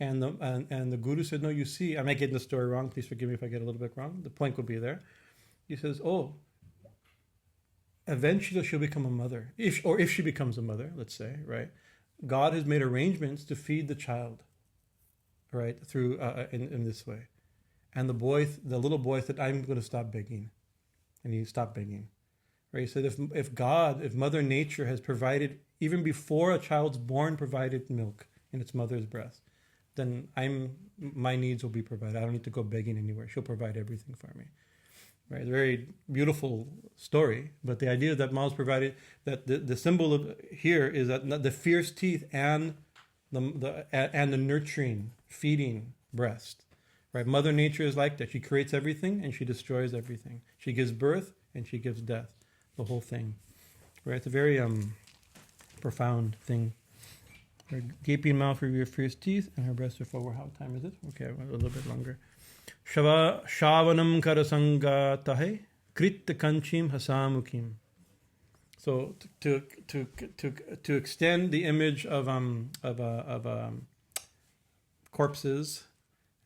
and the guru said, no, you see, I might get the story wrong. Please forgive me if I get a little bit wrong. The point would be there. He says, eventually she'll become a mother, if she becomes a mother, let's say, right? God has made arrangements to feed the child, right, through in this way. And the little boy said, I'm going to stop begging. And he stopped begging. Right? He said, if Mother Nature has provided, even before a child's born, provided milk in its mother's breast, then my needs will be provided. I don't need to go begging anywhere. She'll provide everything for me. Right? A very beautiful story, but the idea that Ma's provided, that the symbol of here is that the fierce teeth and the nurturing, feeding breast. Right? Mother Nature is like that. She creates everything and she destroys everything. She gives birth and she gives death. The whole thing. Right? It's a very profound thing. Her gaping mouth for your fierce teeth and her breasts are full. How time is it? Okay, a little bit longer. Shavanam karasangatahe kritta kanchim hasamukim. So to extend the image of corpses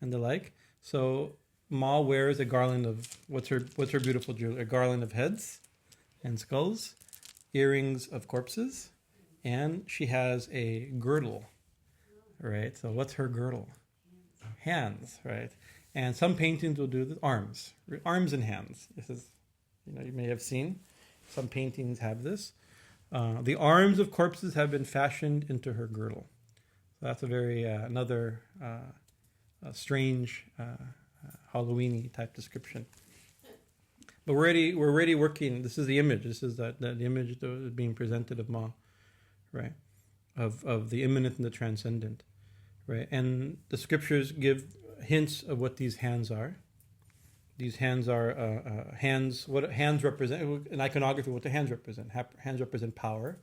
and the like. So Ma wears a garland of what's her beautiful jewelry? A garland of heads and skulls, earrings of corpses, and she has a girdle. Right. So what's her girdle? Hands. Right. And some paintings will do this. Arms and hands. This is, you may have seen. Some paintings have this. The arms of corpses have been fashioned into her girdle. So that's a very another strange Halloweeny type description. But we're already working. This is the image. This is the image that is being presented of Ma, right? Of the immanent and the transcendent, right? And the scriptures give hints of what these hands are. These hands are hands. What hands represent? In iconography, what the hands represent? Hands represent power,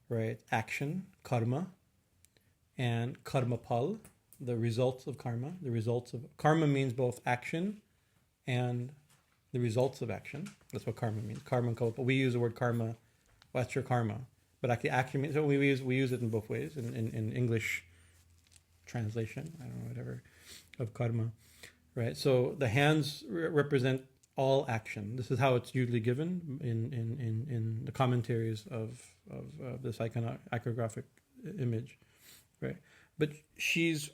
right? Action, karma, and karma pal, the results of karma. The results of karma means both action and the results of action. That's what karma means. Karma and karma. We use the word karma. Well, that's your karma. But actually, action means, so we use it in both ways. In English translation, I don't know, whatever, of karma, right? So the hands represent all action. This is how it's usually given in the commentaries of this iconographic image, right? But she's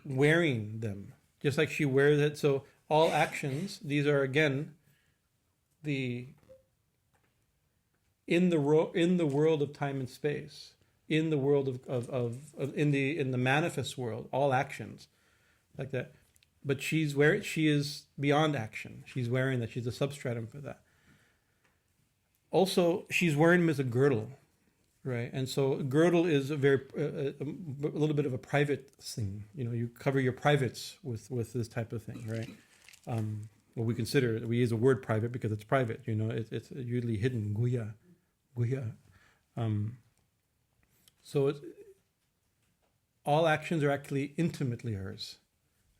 wearing them, just like she wears it. So all actions, these are again the in the world of time and space, in the world of in the manifest world, all actions like that. But she is beyond action. She's wearing that. She's a substratum for that. Also, she's wearing them as a girdle, right? And so a girdle is a little bit of a private thing. You know, you cover your privates with this type of thing, right? Well, we use the word private because it's private. You know, it's usually hidden, guya. So all actions are actually intimately hers,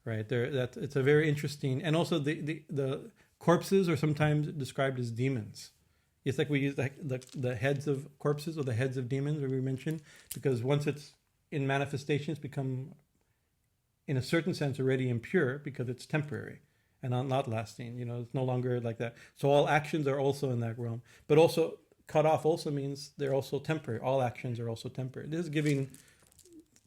right? It's a very interesting, and also the corpses are sometimes described as demons. It's like we use the heads of corpses or the heads of demons, where we mentioned, because once it's in manifestation, it's become, in a certain sense, already impure because it's temporary and not lasting. You know, it's no longer like that. So all actions are also in that realm, but also cut off also means they're also temporary. All actions are also temporary. This is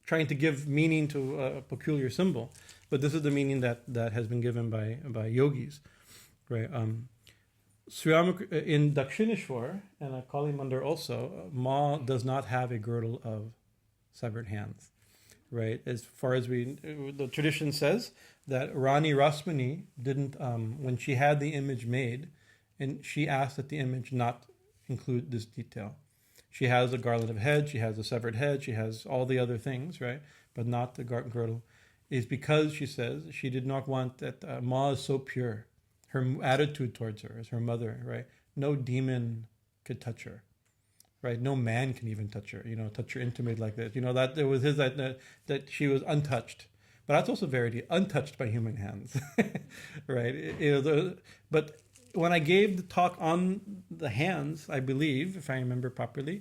trying to give meaning to a peculiar symbol, but this is the meaning that has been given by yogis, right? In Dakshineshwar and Kali Mandir also, Ma does not have a girdle of severed hands, right? As far as the tradition says that Rani Rasmani didn't, when she had the image made, and she asked that the image not include this detail. She has a garland of head, she has a severed head, she has all the other things, right? But not the girdle, is because she says she did not want that. Ma is so pure. Her attitude towards her as her mother, right? No demon could touch her, right? No man can even touch her, touch her intimately like that. That there was his that she was untouched, but that's also very untouched by human hands, right? But when I gave the talk on the hands, I believe, if I remember properly,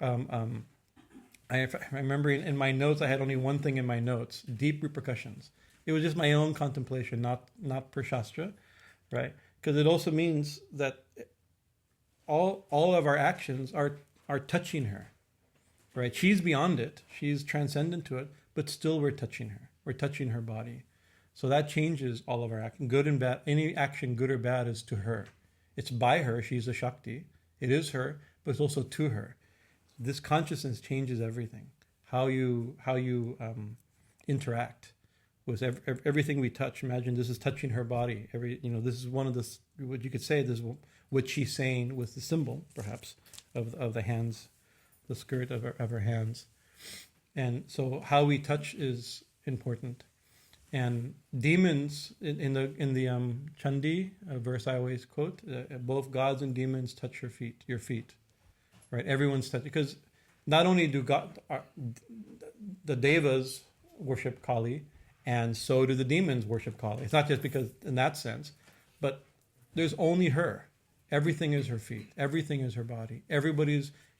I remember in my notes I had only one thing in my notes: deep repercussions. It was just my own contemplation, not per shastra. Right, because it also means that all of our actions are touching her, right? She's beyond it, she's transcendent to it, but still we're touching her. We're touching her body, so that changes all of our action, good and bad. Any action, good or bad, is to her. It's by her. She's a Shakti. It is her, but it's also to her. This consciousness changes everything. How you interact with everything we touch. Imagine this is touching her body. This is one of the, what you could say, this is what she's saying with the symbol, perhaps, of the hands, the skirt of her hands. And so how we touch is important. And demons, in the Chandi verse I always quote, both gods and demons touch your feet, right? Everyone's touching, because not only do the devas worship Kali, and so do the demons worship Kali. It's not just because in that sense, but there's only her. Everything is her feet. Everything is her body.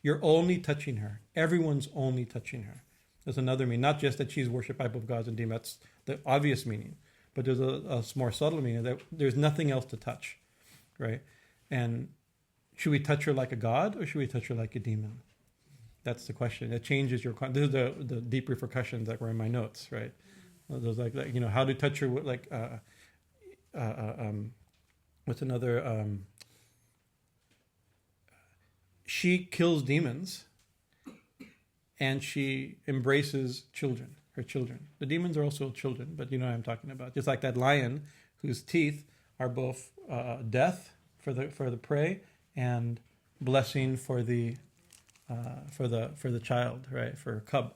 You're only touching her. Everyone's only touching her. There's another meaning, not just that she's worshipped by both gods and demons. That's the obvious meaning. But there's a more subtle meaning that there's nothing else to touch, right? And should we touch her like a god, or should we touch her like a demon? That's the question. It changes your. This is the deep repercussions that were in my notes, right? Those how to touch her with what's another? She kills demons, and she embraces her children. The demons are also children, but you know what I'm talking about. Just like that lion, whose teeth are both death for the prey and blessing for the child, right? For a cub.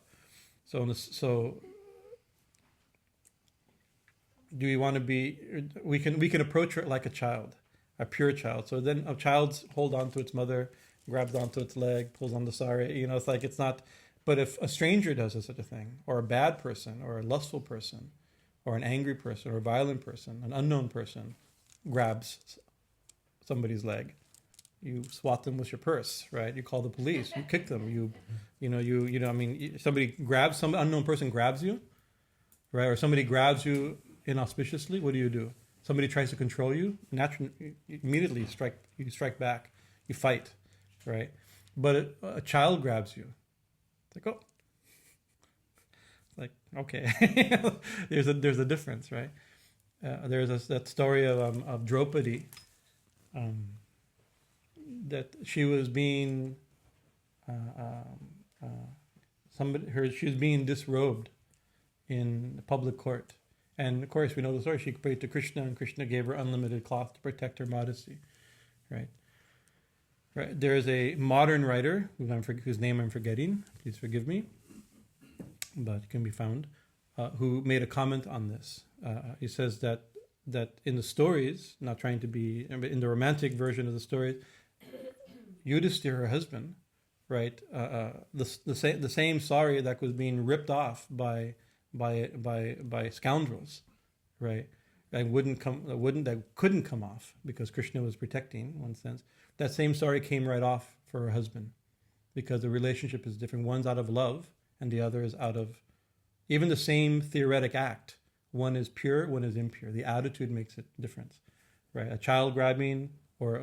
So. Do we want to be? We can approach her like a child, a pure child. So then a child's hold on to its mother, grabs onto its leg, pulls on the sari. It's not. But if a stranger does such a thing, or a bad person, or a lustful person, or an angry person, or a violent person, an unknown person, grabs somebody's leg, you swat them with your purse, right? You call the police, you kick them, somebody grabs, some unknown person grabs you, right? Or somebody grabs you inauspiciously, what do? Somebody tries to control you, naturally, immediately you strike back, you fight, right? But a child grabs you, it's like, oh, like, okay, there's a difference, right? That story of Draupadi, that she was being she was being disrobed in the public court, and of course we know the story. She prayed to Krishna, and Krishna gave her unlimited cloth to protect her modesty, right? Right. There is a modern writer whose name I'm forgetting. Please forgive me, but it can be found. Who made a comment on this? He says that in the stories, not trying to be in the romantic version of the stories, Yudhishthira, her husband, right? The same sari that was being ripped off by scoundrels, right? That couldn't come off because Krishna was protecting, in one sense. That same sari came right off for her husband because the relationship is different. One's out of love and the other is out of even the same theoretic act. One is pure, one is impure. The attitude makes a difference, right? A child grabbing or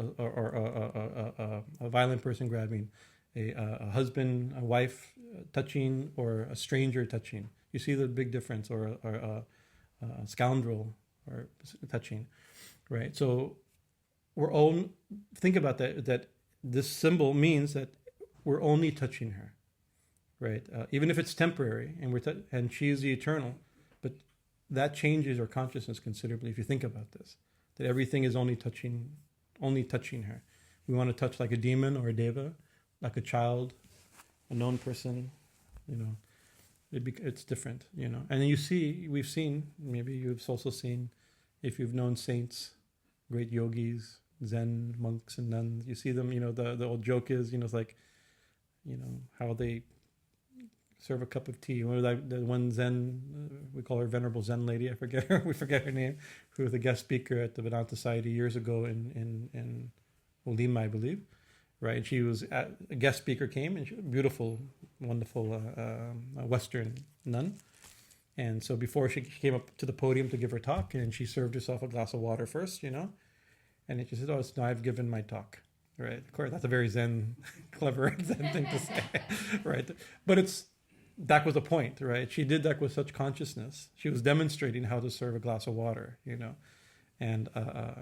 a violent person grabbing, a husband, a wife touching, or a stranger touching. You see the big difference, or a scoundrel or touching, right? So think about that this symbol means that we're only touching her, right? Even if it's temporary, and she is the eternal, but that changes our consciousness considerably if you think about this, that everything is only touching her. We want to touch like a demon or a deva, like a child, a known person, it's different, And then we've seen, maybe you've also seen, if you've known saints, great yogis, Zen monks and nuns, you see them, the old joke is, it's like, how they serve a cup of tea. The one Zen, we call her Venerable Zen Lady, we forget her name, who was a guest speaker at the Vedanta Society years ago in Lima, I believe, right? And she was a guest speaker came, and she was a beautiful, wonderful Western nun. And so before she came up to the podium to give her talk, and she served herself a glass of water first, and she said, now I've given my talk, right? Of course, that's a very Zen, clever Zen thing to say, right? But that was the point, right? She did that with such consciousness. She was demonstrating how to serve a glass of water, And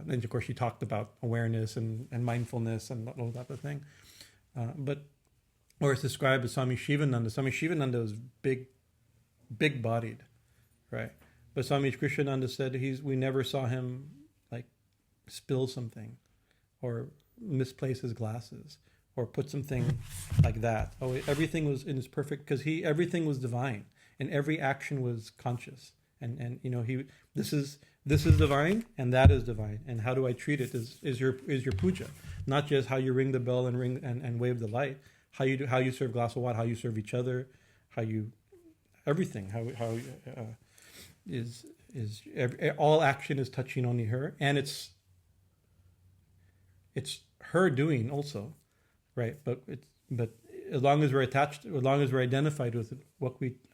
then, of course, she talked about awareness and mindfulness and all that type of thing. Or it's described as Swami Shivananda. Swami Shivananda was big-bodied, right? But Swami Krishnananda said we never saw him like spill something or misplace his glasses or put something like that. Oh, everything was in his perfect, because everything was divine and every action was conscious. And this is divine and that is divine. And how do I treat it is your puja, not just how you ring the bell and wave the light. How you serve a glass of water, how you serve each other, everything. All action is touching only her, and it's her doing also, right? But as long as we're attached, as long as we're identified with it,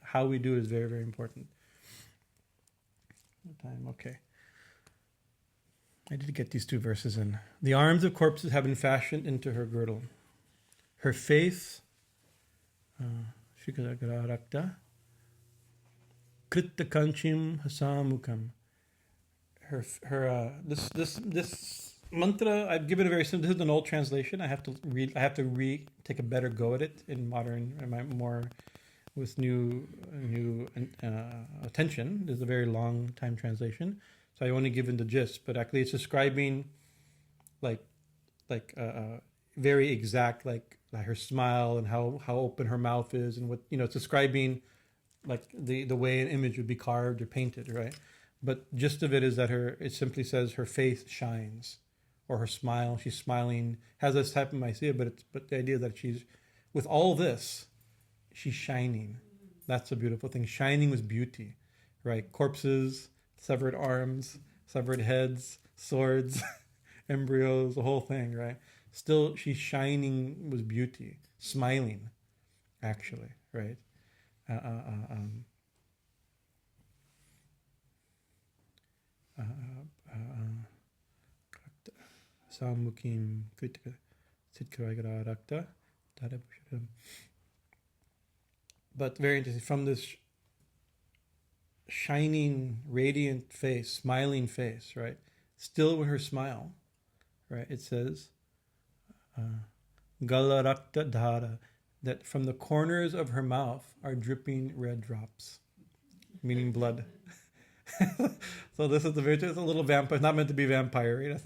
how we do is very, very important. Time, okay. I did get these two verses in. The arms of corpses have been fashioned into her girdle. Her face, Shikararakta, Kritta Kanchim Hasamukam. This mantra, I've given a very simple. This is an old translation. I have to take a better go at it in modern, more with new attention. This is a very long time translation, so I only given the gist. But actually, it's describing like very exact, like her smile and how open her mouth is, and what it's describing like the way an image would be carved or painted, right? But gist of it is that it simply says her face shines, or her smile, she's smiling, has this type of idea, but the idea that she's, with all this, she's shining. That's a beautiful thing. Shining with beauty, right? Corpses, severed arms, severed heads, swords, embryos, the whole thing, right? Still, she's shining with beauty, smiling, actually, right? Samukim kritika sitkaragra rakta. But very interesting, from this shining, radiant face, smiling face, right? Still with her smile, right? It says, Galarakta dhara, that from the corners of her mouth are dripping red drops, meaning blood. So this is it's a little vampire. It's not meant to be vampire. That's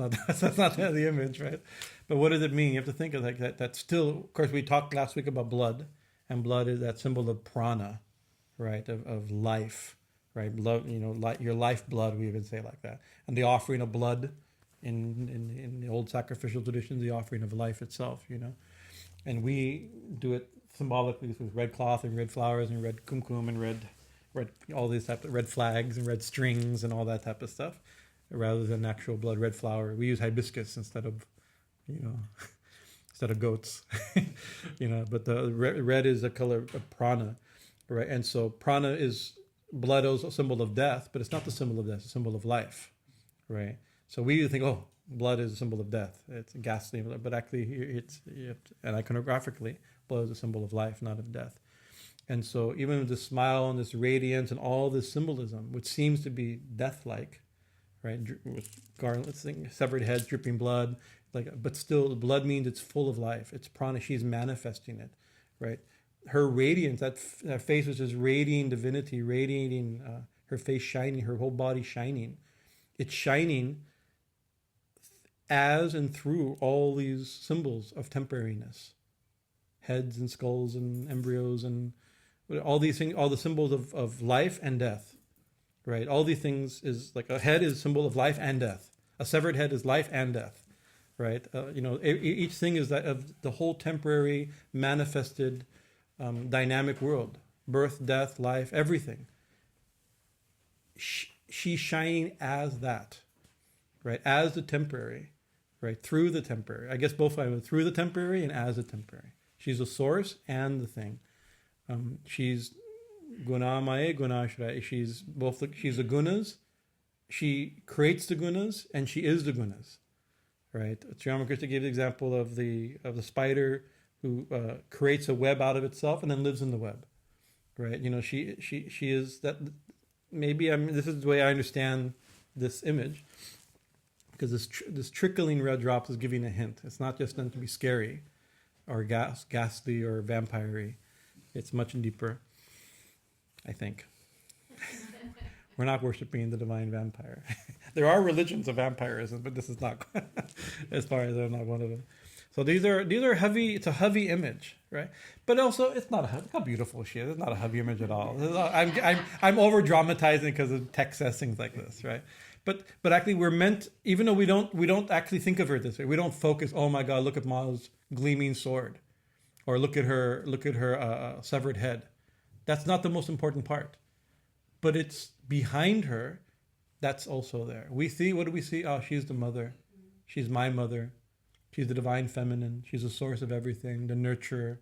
not the image, right? But what does it mean? You have to think of like that. That's still, of course, we talked last week about blood, and blood is that symbol of prana, right? Of life, right? Blood, your life blood. We even say like that. And the offering of blood in the old sacrificial traditions, the offering of life itself, and we do it symbolically with red cloth and red flowers and red kumkum and red all these types of red flags and red strings and all that type of stuff, rather than actual blood red flower. We use hibiscus instead of goats, But the red is a color of prana, right? And so prana is blood is a symbol of death, but it's not the symbol of death; it's a symbol of life, right? So we think, oh, blood is a symbol of death. It's ghastly, but actually, and iconographically, blood is a symbol of life, not of death. And so even with the smile and this radiance and all this symbolism, which seems to be death-like, right? With garlands, severed heads, dripping blood, but still the blood means it's full of life. It's prana. She's manifesting it, right? Her radiance, that face was just radiating divinity, radiating her face shining, her whole body shining. It's shining as and through all these symbols of temporariness, heads and skulls and embryos and all these things, all the symbols of life and death, right? All these things is like a head is a symbol of life and death. A severed head is life and death, right? Each thing is that of the whole temporary manifested dynamic world, birth, death, life, everything. She's shining as that, right? As the temporary, right? Through the temporary. I guess both ways, through the temporary and as the temporary. She's the source and the thing. She's gunamaya, gunashra. She's both. She's the gunas. She creates the gunas, and she is the gunas, right? Sri Ramakrishna gave the example of the spider who creates a web out of itself and then lives in the web, right? She is that. Maybe this is the way I understand this image, because this trickling red drops is giving a hint. It's not just meant to be scary, or ghastly, or vampire-y. It's much deeper, I think. We're not worshiping the divine vampire. There are religions of vampirism, but this is not, as far as I'm not one of them. So these are heavy. It's a heavy image, right? But also, it's not look how beautiful she is. It's not a heavy image at all. I'm over dramatizing because the text says things like this, right? But actually, we're meant, even though we don't actually think of her this way. We don't focus. Oh my God, look at Ma's gleaming sword, or look at her severed head. That's not the most important part. But it's behind her. That's also there. We see, what do we see? Oh, she's the mother. She's my mother. She's the divine feminine. She's the source of everything, the nurturer,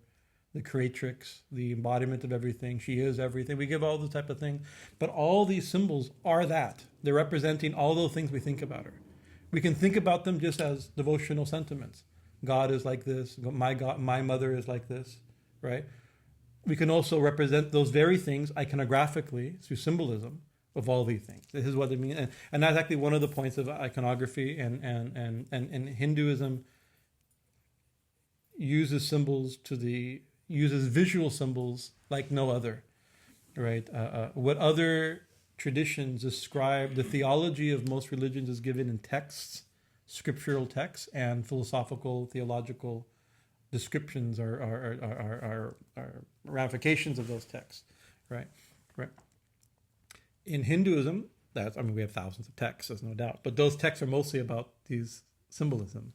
the creatrix, the embodiment of everything. She is everything. We give all this type of thing. But all these symbols are that. They're representing all those things we think about her. We can think about them just as devotional sentiments. God is like this. My mother is like this, right? We can also represent those very things iconographically through symbolism of all these things. This is what it means. And that's actually one of the points of iconography, and Hinduism uses visual symbols like no other, right? What other traditions describe, the theology of most religions is given in texts, scriptural texts, and philosophical, theological descriptions are ramifications of those texts, right? In Hinduism, we have thousands of texts, there's no doubt, but those texts are mostly about these symbolism.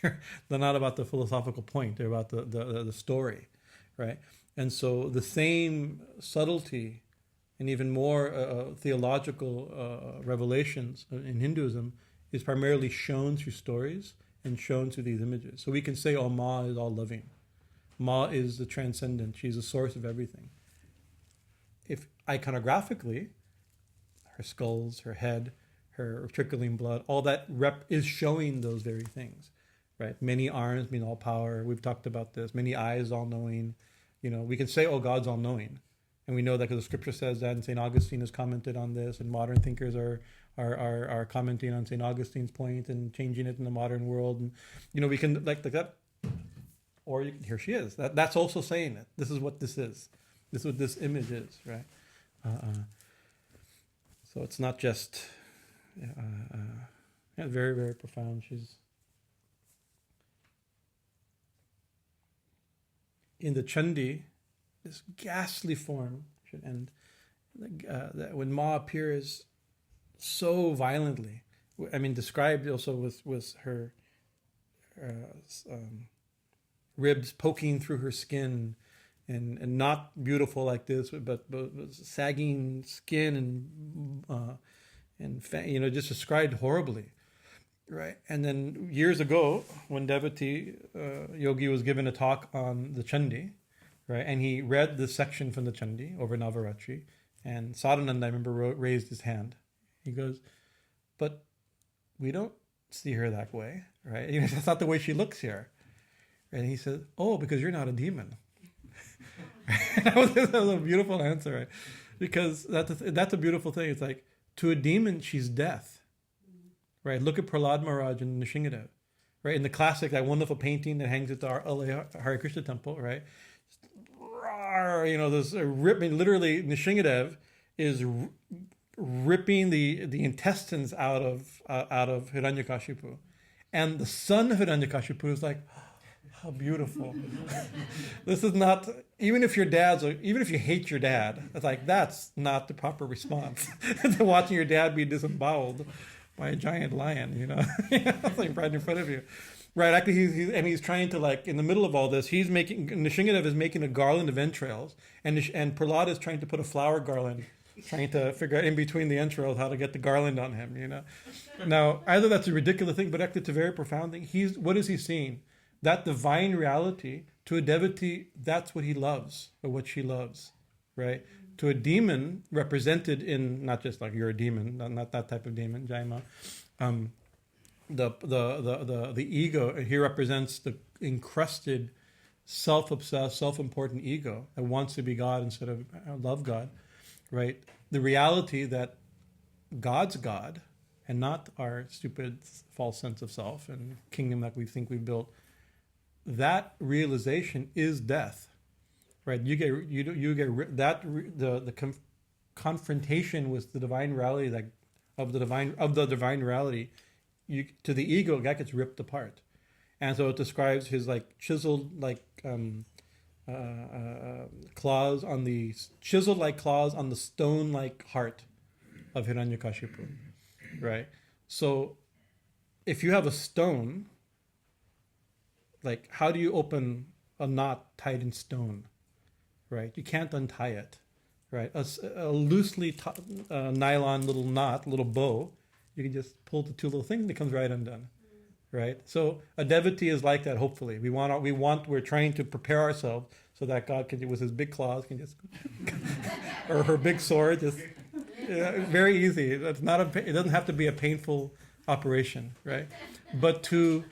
They're not about the philosophical point. They're about the story, right? And so the same subtlety and even more theological revelations in Hinduism is primarily shown through stories and shown through these images. So we can say, oh, Ma is all loving. Ma is the transcendent. She's the source of everything. If iconographically, her skulls, her head, her trickling blood, all that is showing those very things, right? Many arms mean all power. We've talked about this. Many eyes, all knowing. We can say, oh, God's all knowing. And we know that because the scripture says that, and St. Augustine has commented on this, and modern thinkers are commenting on St. Augustine's point and changing it in the modern world. And, we can, like that, or here she is. That's also saying it. This is what this is. This is what this image is, right? So it's not just, very, very profound. She's in the Chandi, this ghastly form, and that when Ma appears so violently, described also with her ribs poking through her skin, and not beautiful like this, but sagging skin and just described horribly, right? And then years ago, when Devati Yogi was given a talk on the Chandi, right, and he read the section from the Chandi over Navaratri, and Sadhananda, I remember, raised his hand. He goes, "But we don't see her that way, right? That's not the way she looks here." And he said, "Oh, because you're not a demon." that was a beautiful answer, right? Because that's a beautiful thing. It's like, to a demon, she's death, right? Look at Prahlad Maharaj and Nishingadev, right? In the classic, that wonderful painting that hangs at the LA Hare Krishna temple, right? This ripping, literally, Nishingadev is ripping the intestines out of Hiranyakashipu, and the son of Hiranyakashipu is like, how beautiful. This is not, even if you hate your dad, it's like, that's not the proper response to watching your dad be disemboweled by a giant lion, it's like right in front of you. Right, actually, he's trying to, like, in the middle of all this, Nishingadev is making a garland of entrails, and Prahlad is trying to put a flower garland, trying to figure out in between the entrails how to get the garland on him, Now, either that's a ridiculous thing, but actually it's a very profound thing. What is he seeing? That divine reality, to a devotee, that's what he loves, or what she loves, right? To a demon, represented in, not just like you're a demon, not that type of demon, Jaima, the ego, he represents the encrusted, self-obsessed, self-important ego that wants to be God instead of love God, right? The reality that God's God, and not our stupid false sense of self and kingdom that we think we've built, that realization is death, right? You get the confrontation with the divine reality, of the divine reality, to the ego, that gets ripped apart, and so it describes his chiseled claws on the stone heart of Hiranyakashipu, right? So if you have a stone, how do you open a knot tied in stone, right? You can't untie it, right? A loosely nylon little knot, little bow, you can just pull the two little things and it comes right undone, right? So a devotee is like that. Hopefully, we're trying to prepare ourselves so that God can, with his big claws, can just, or her big sword, just very easy. It doesn't have to be a painful operation, right? But to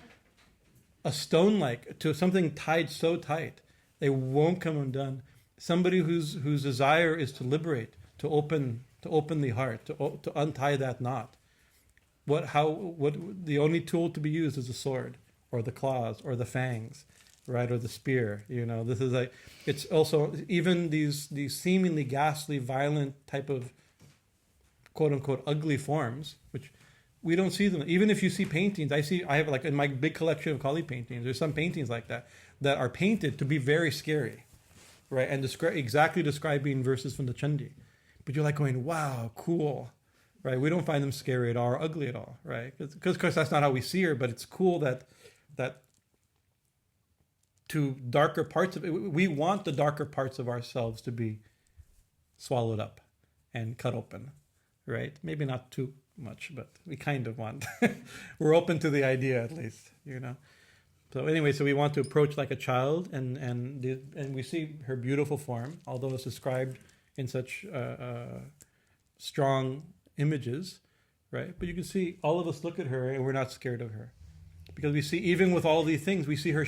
a stone, to something tied so tight, they won't come undone. Somebody whose desire is to liberate, to open the heart, to untie that knot. The only tool to be used is the sword, or the claws, or the fangs, right, or the spear. This is it's also, even these seemingly ghastly, violent type of quote unquote ugly forms, which we don't see them. Even if you see paintings, I have in my big collection of Kali paintings, there's some paintings like that are painted to be very scary, right, and exactly describing verses from the Chandi, but you're going, wow, cool. Right, we don't find them scary at all or ugly at all, right? Because of course that's not how we see her, but it's cool that to darker parts of it, we want the darker parts of ourselves to be swallowed up and cut open, right? Maybe not too much, but we kind of want. We're open to the idea, at least, So anyway, so we want to approach like a child, and we see her beautiful form, although it's described in such strong images, right? But you can see all of us look at her and we're not scared of her, because we see, even with all these things, we see her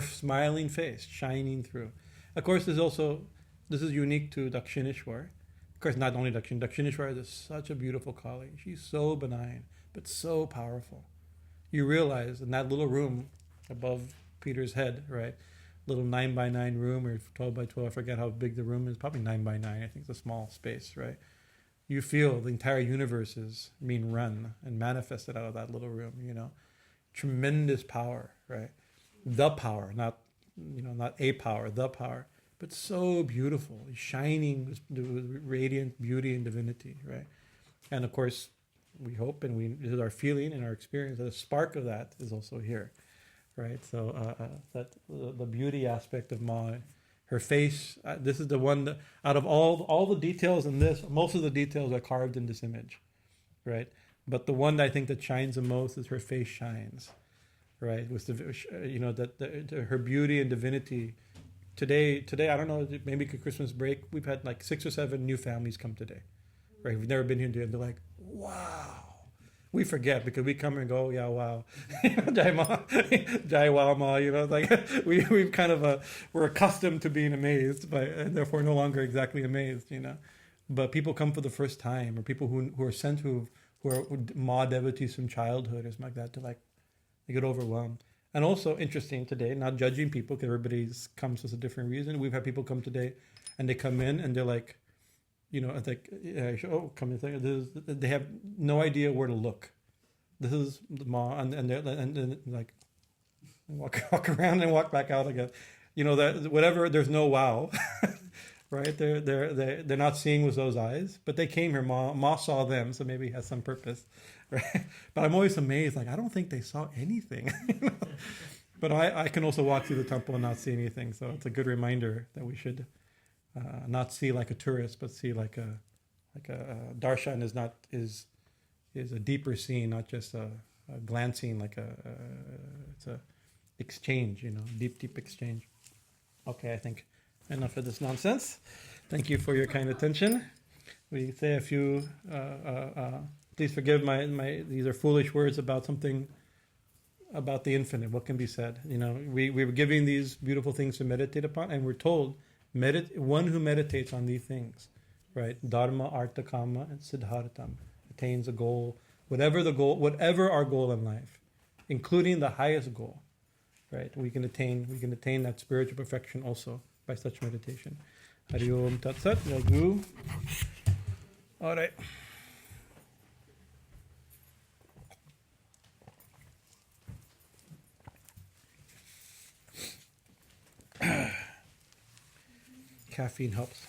smiling face shining through. Of course, there's also this is unique to Dakshineshwar. Of course, not only Dakshineshwar is such a beautiful Kali. She's so benign, but so powerful. You realize in that little room above Peter's head, right? Little 9x9 room or 12x12, I forget how big the room is, probably 9x9, I think it's a small space, right? You feel the entire universe is being run and manifested out of that little room, Tremendous power, right? The power, not a power, the power, but so beautiful, shining with radiant beauty and divinity, right? And of course, we hope this is our feeling and our experience that a spark of that is also here, right? So that the beauty aspect of Ma, her face. This is the one that, out of all the details in this, most of the details are carved in this image, right? But the one that I think that shines the most is her face shines, right? With her beauty and divinity. Today I don't know, maybe Christmas break, we've had like 6 or 7 new families come today, right? We've never been here today, and they're like, wow. We forget because we come and go, yeah, wow, Jai Ma, Jai Wow Ma, like we've kind of we're accustomed to being amazed, and therefore no longer exactly amazed, But people come for the first time, or people who are sent who are Ma devotees from childhood or something like that, they get overwhelmed. And also interesting today, not judging people because everybody comes with a different reason. We've had people come today, and they come in and they're like, it's like, come in. They have no idea where to look. This is the Ma, and like walk around and walk back out again. That whatever. There's no wow, right? They're not seeing with those eyes, but they came here. Ma saw them, so maybe it has some purpose, right? But I'm always amazed. Like I don't think they saw anything. But I can also walk through the temple and not see anything. So it's a good reminder that we should. Not see like a tourist, but see like a darshan is a deeper seeing, not just a glancing, like it's a exchange, deep exchange. Okay, I think enough of this nonsense. Thank you for your kind attention. We say a few. Please forgive my. These are foolish words about something. About the infinite. What can be said? We were giving these beautiful things to meditate upon, and we're told. One who meditates on these things, right? Dharma, artha, kama, and siddhartham attains a goal, whatever our goal in life, including the highest goal, right? We can attain that spiritual perfection also by such meditation. Hari Om Tat Sat, Jai Guru. All right. Caffeine helps.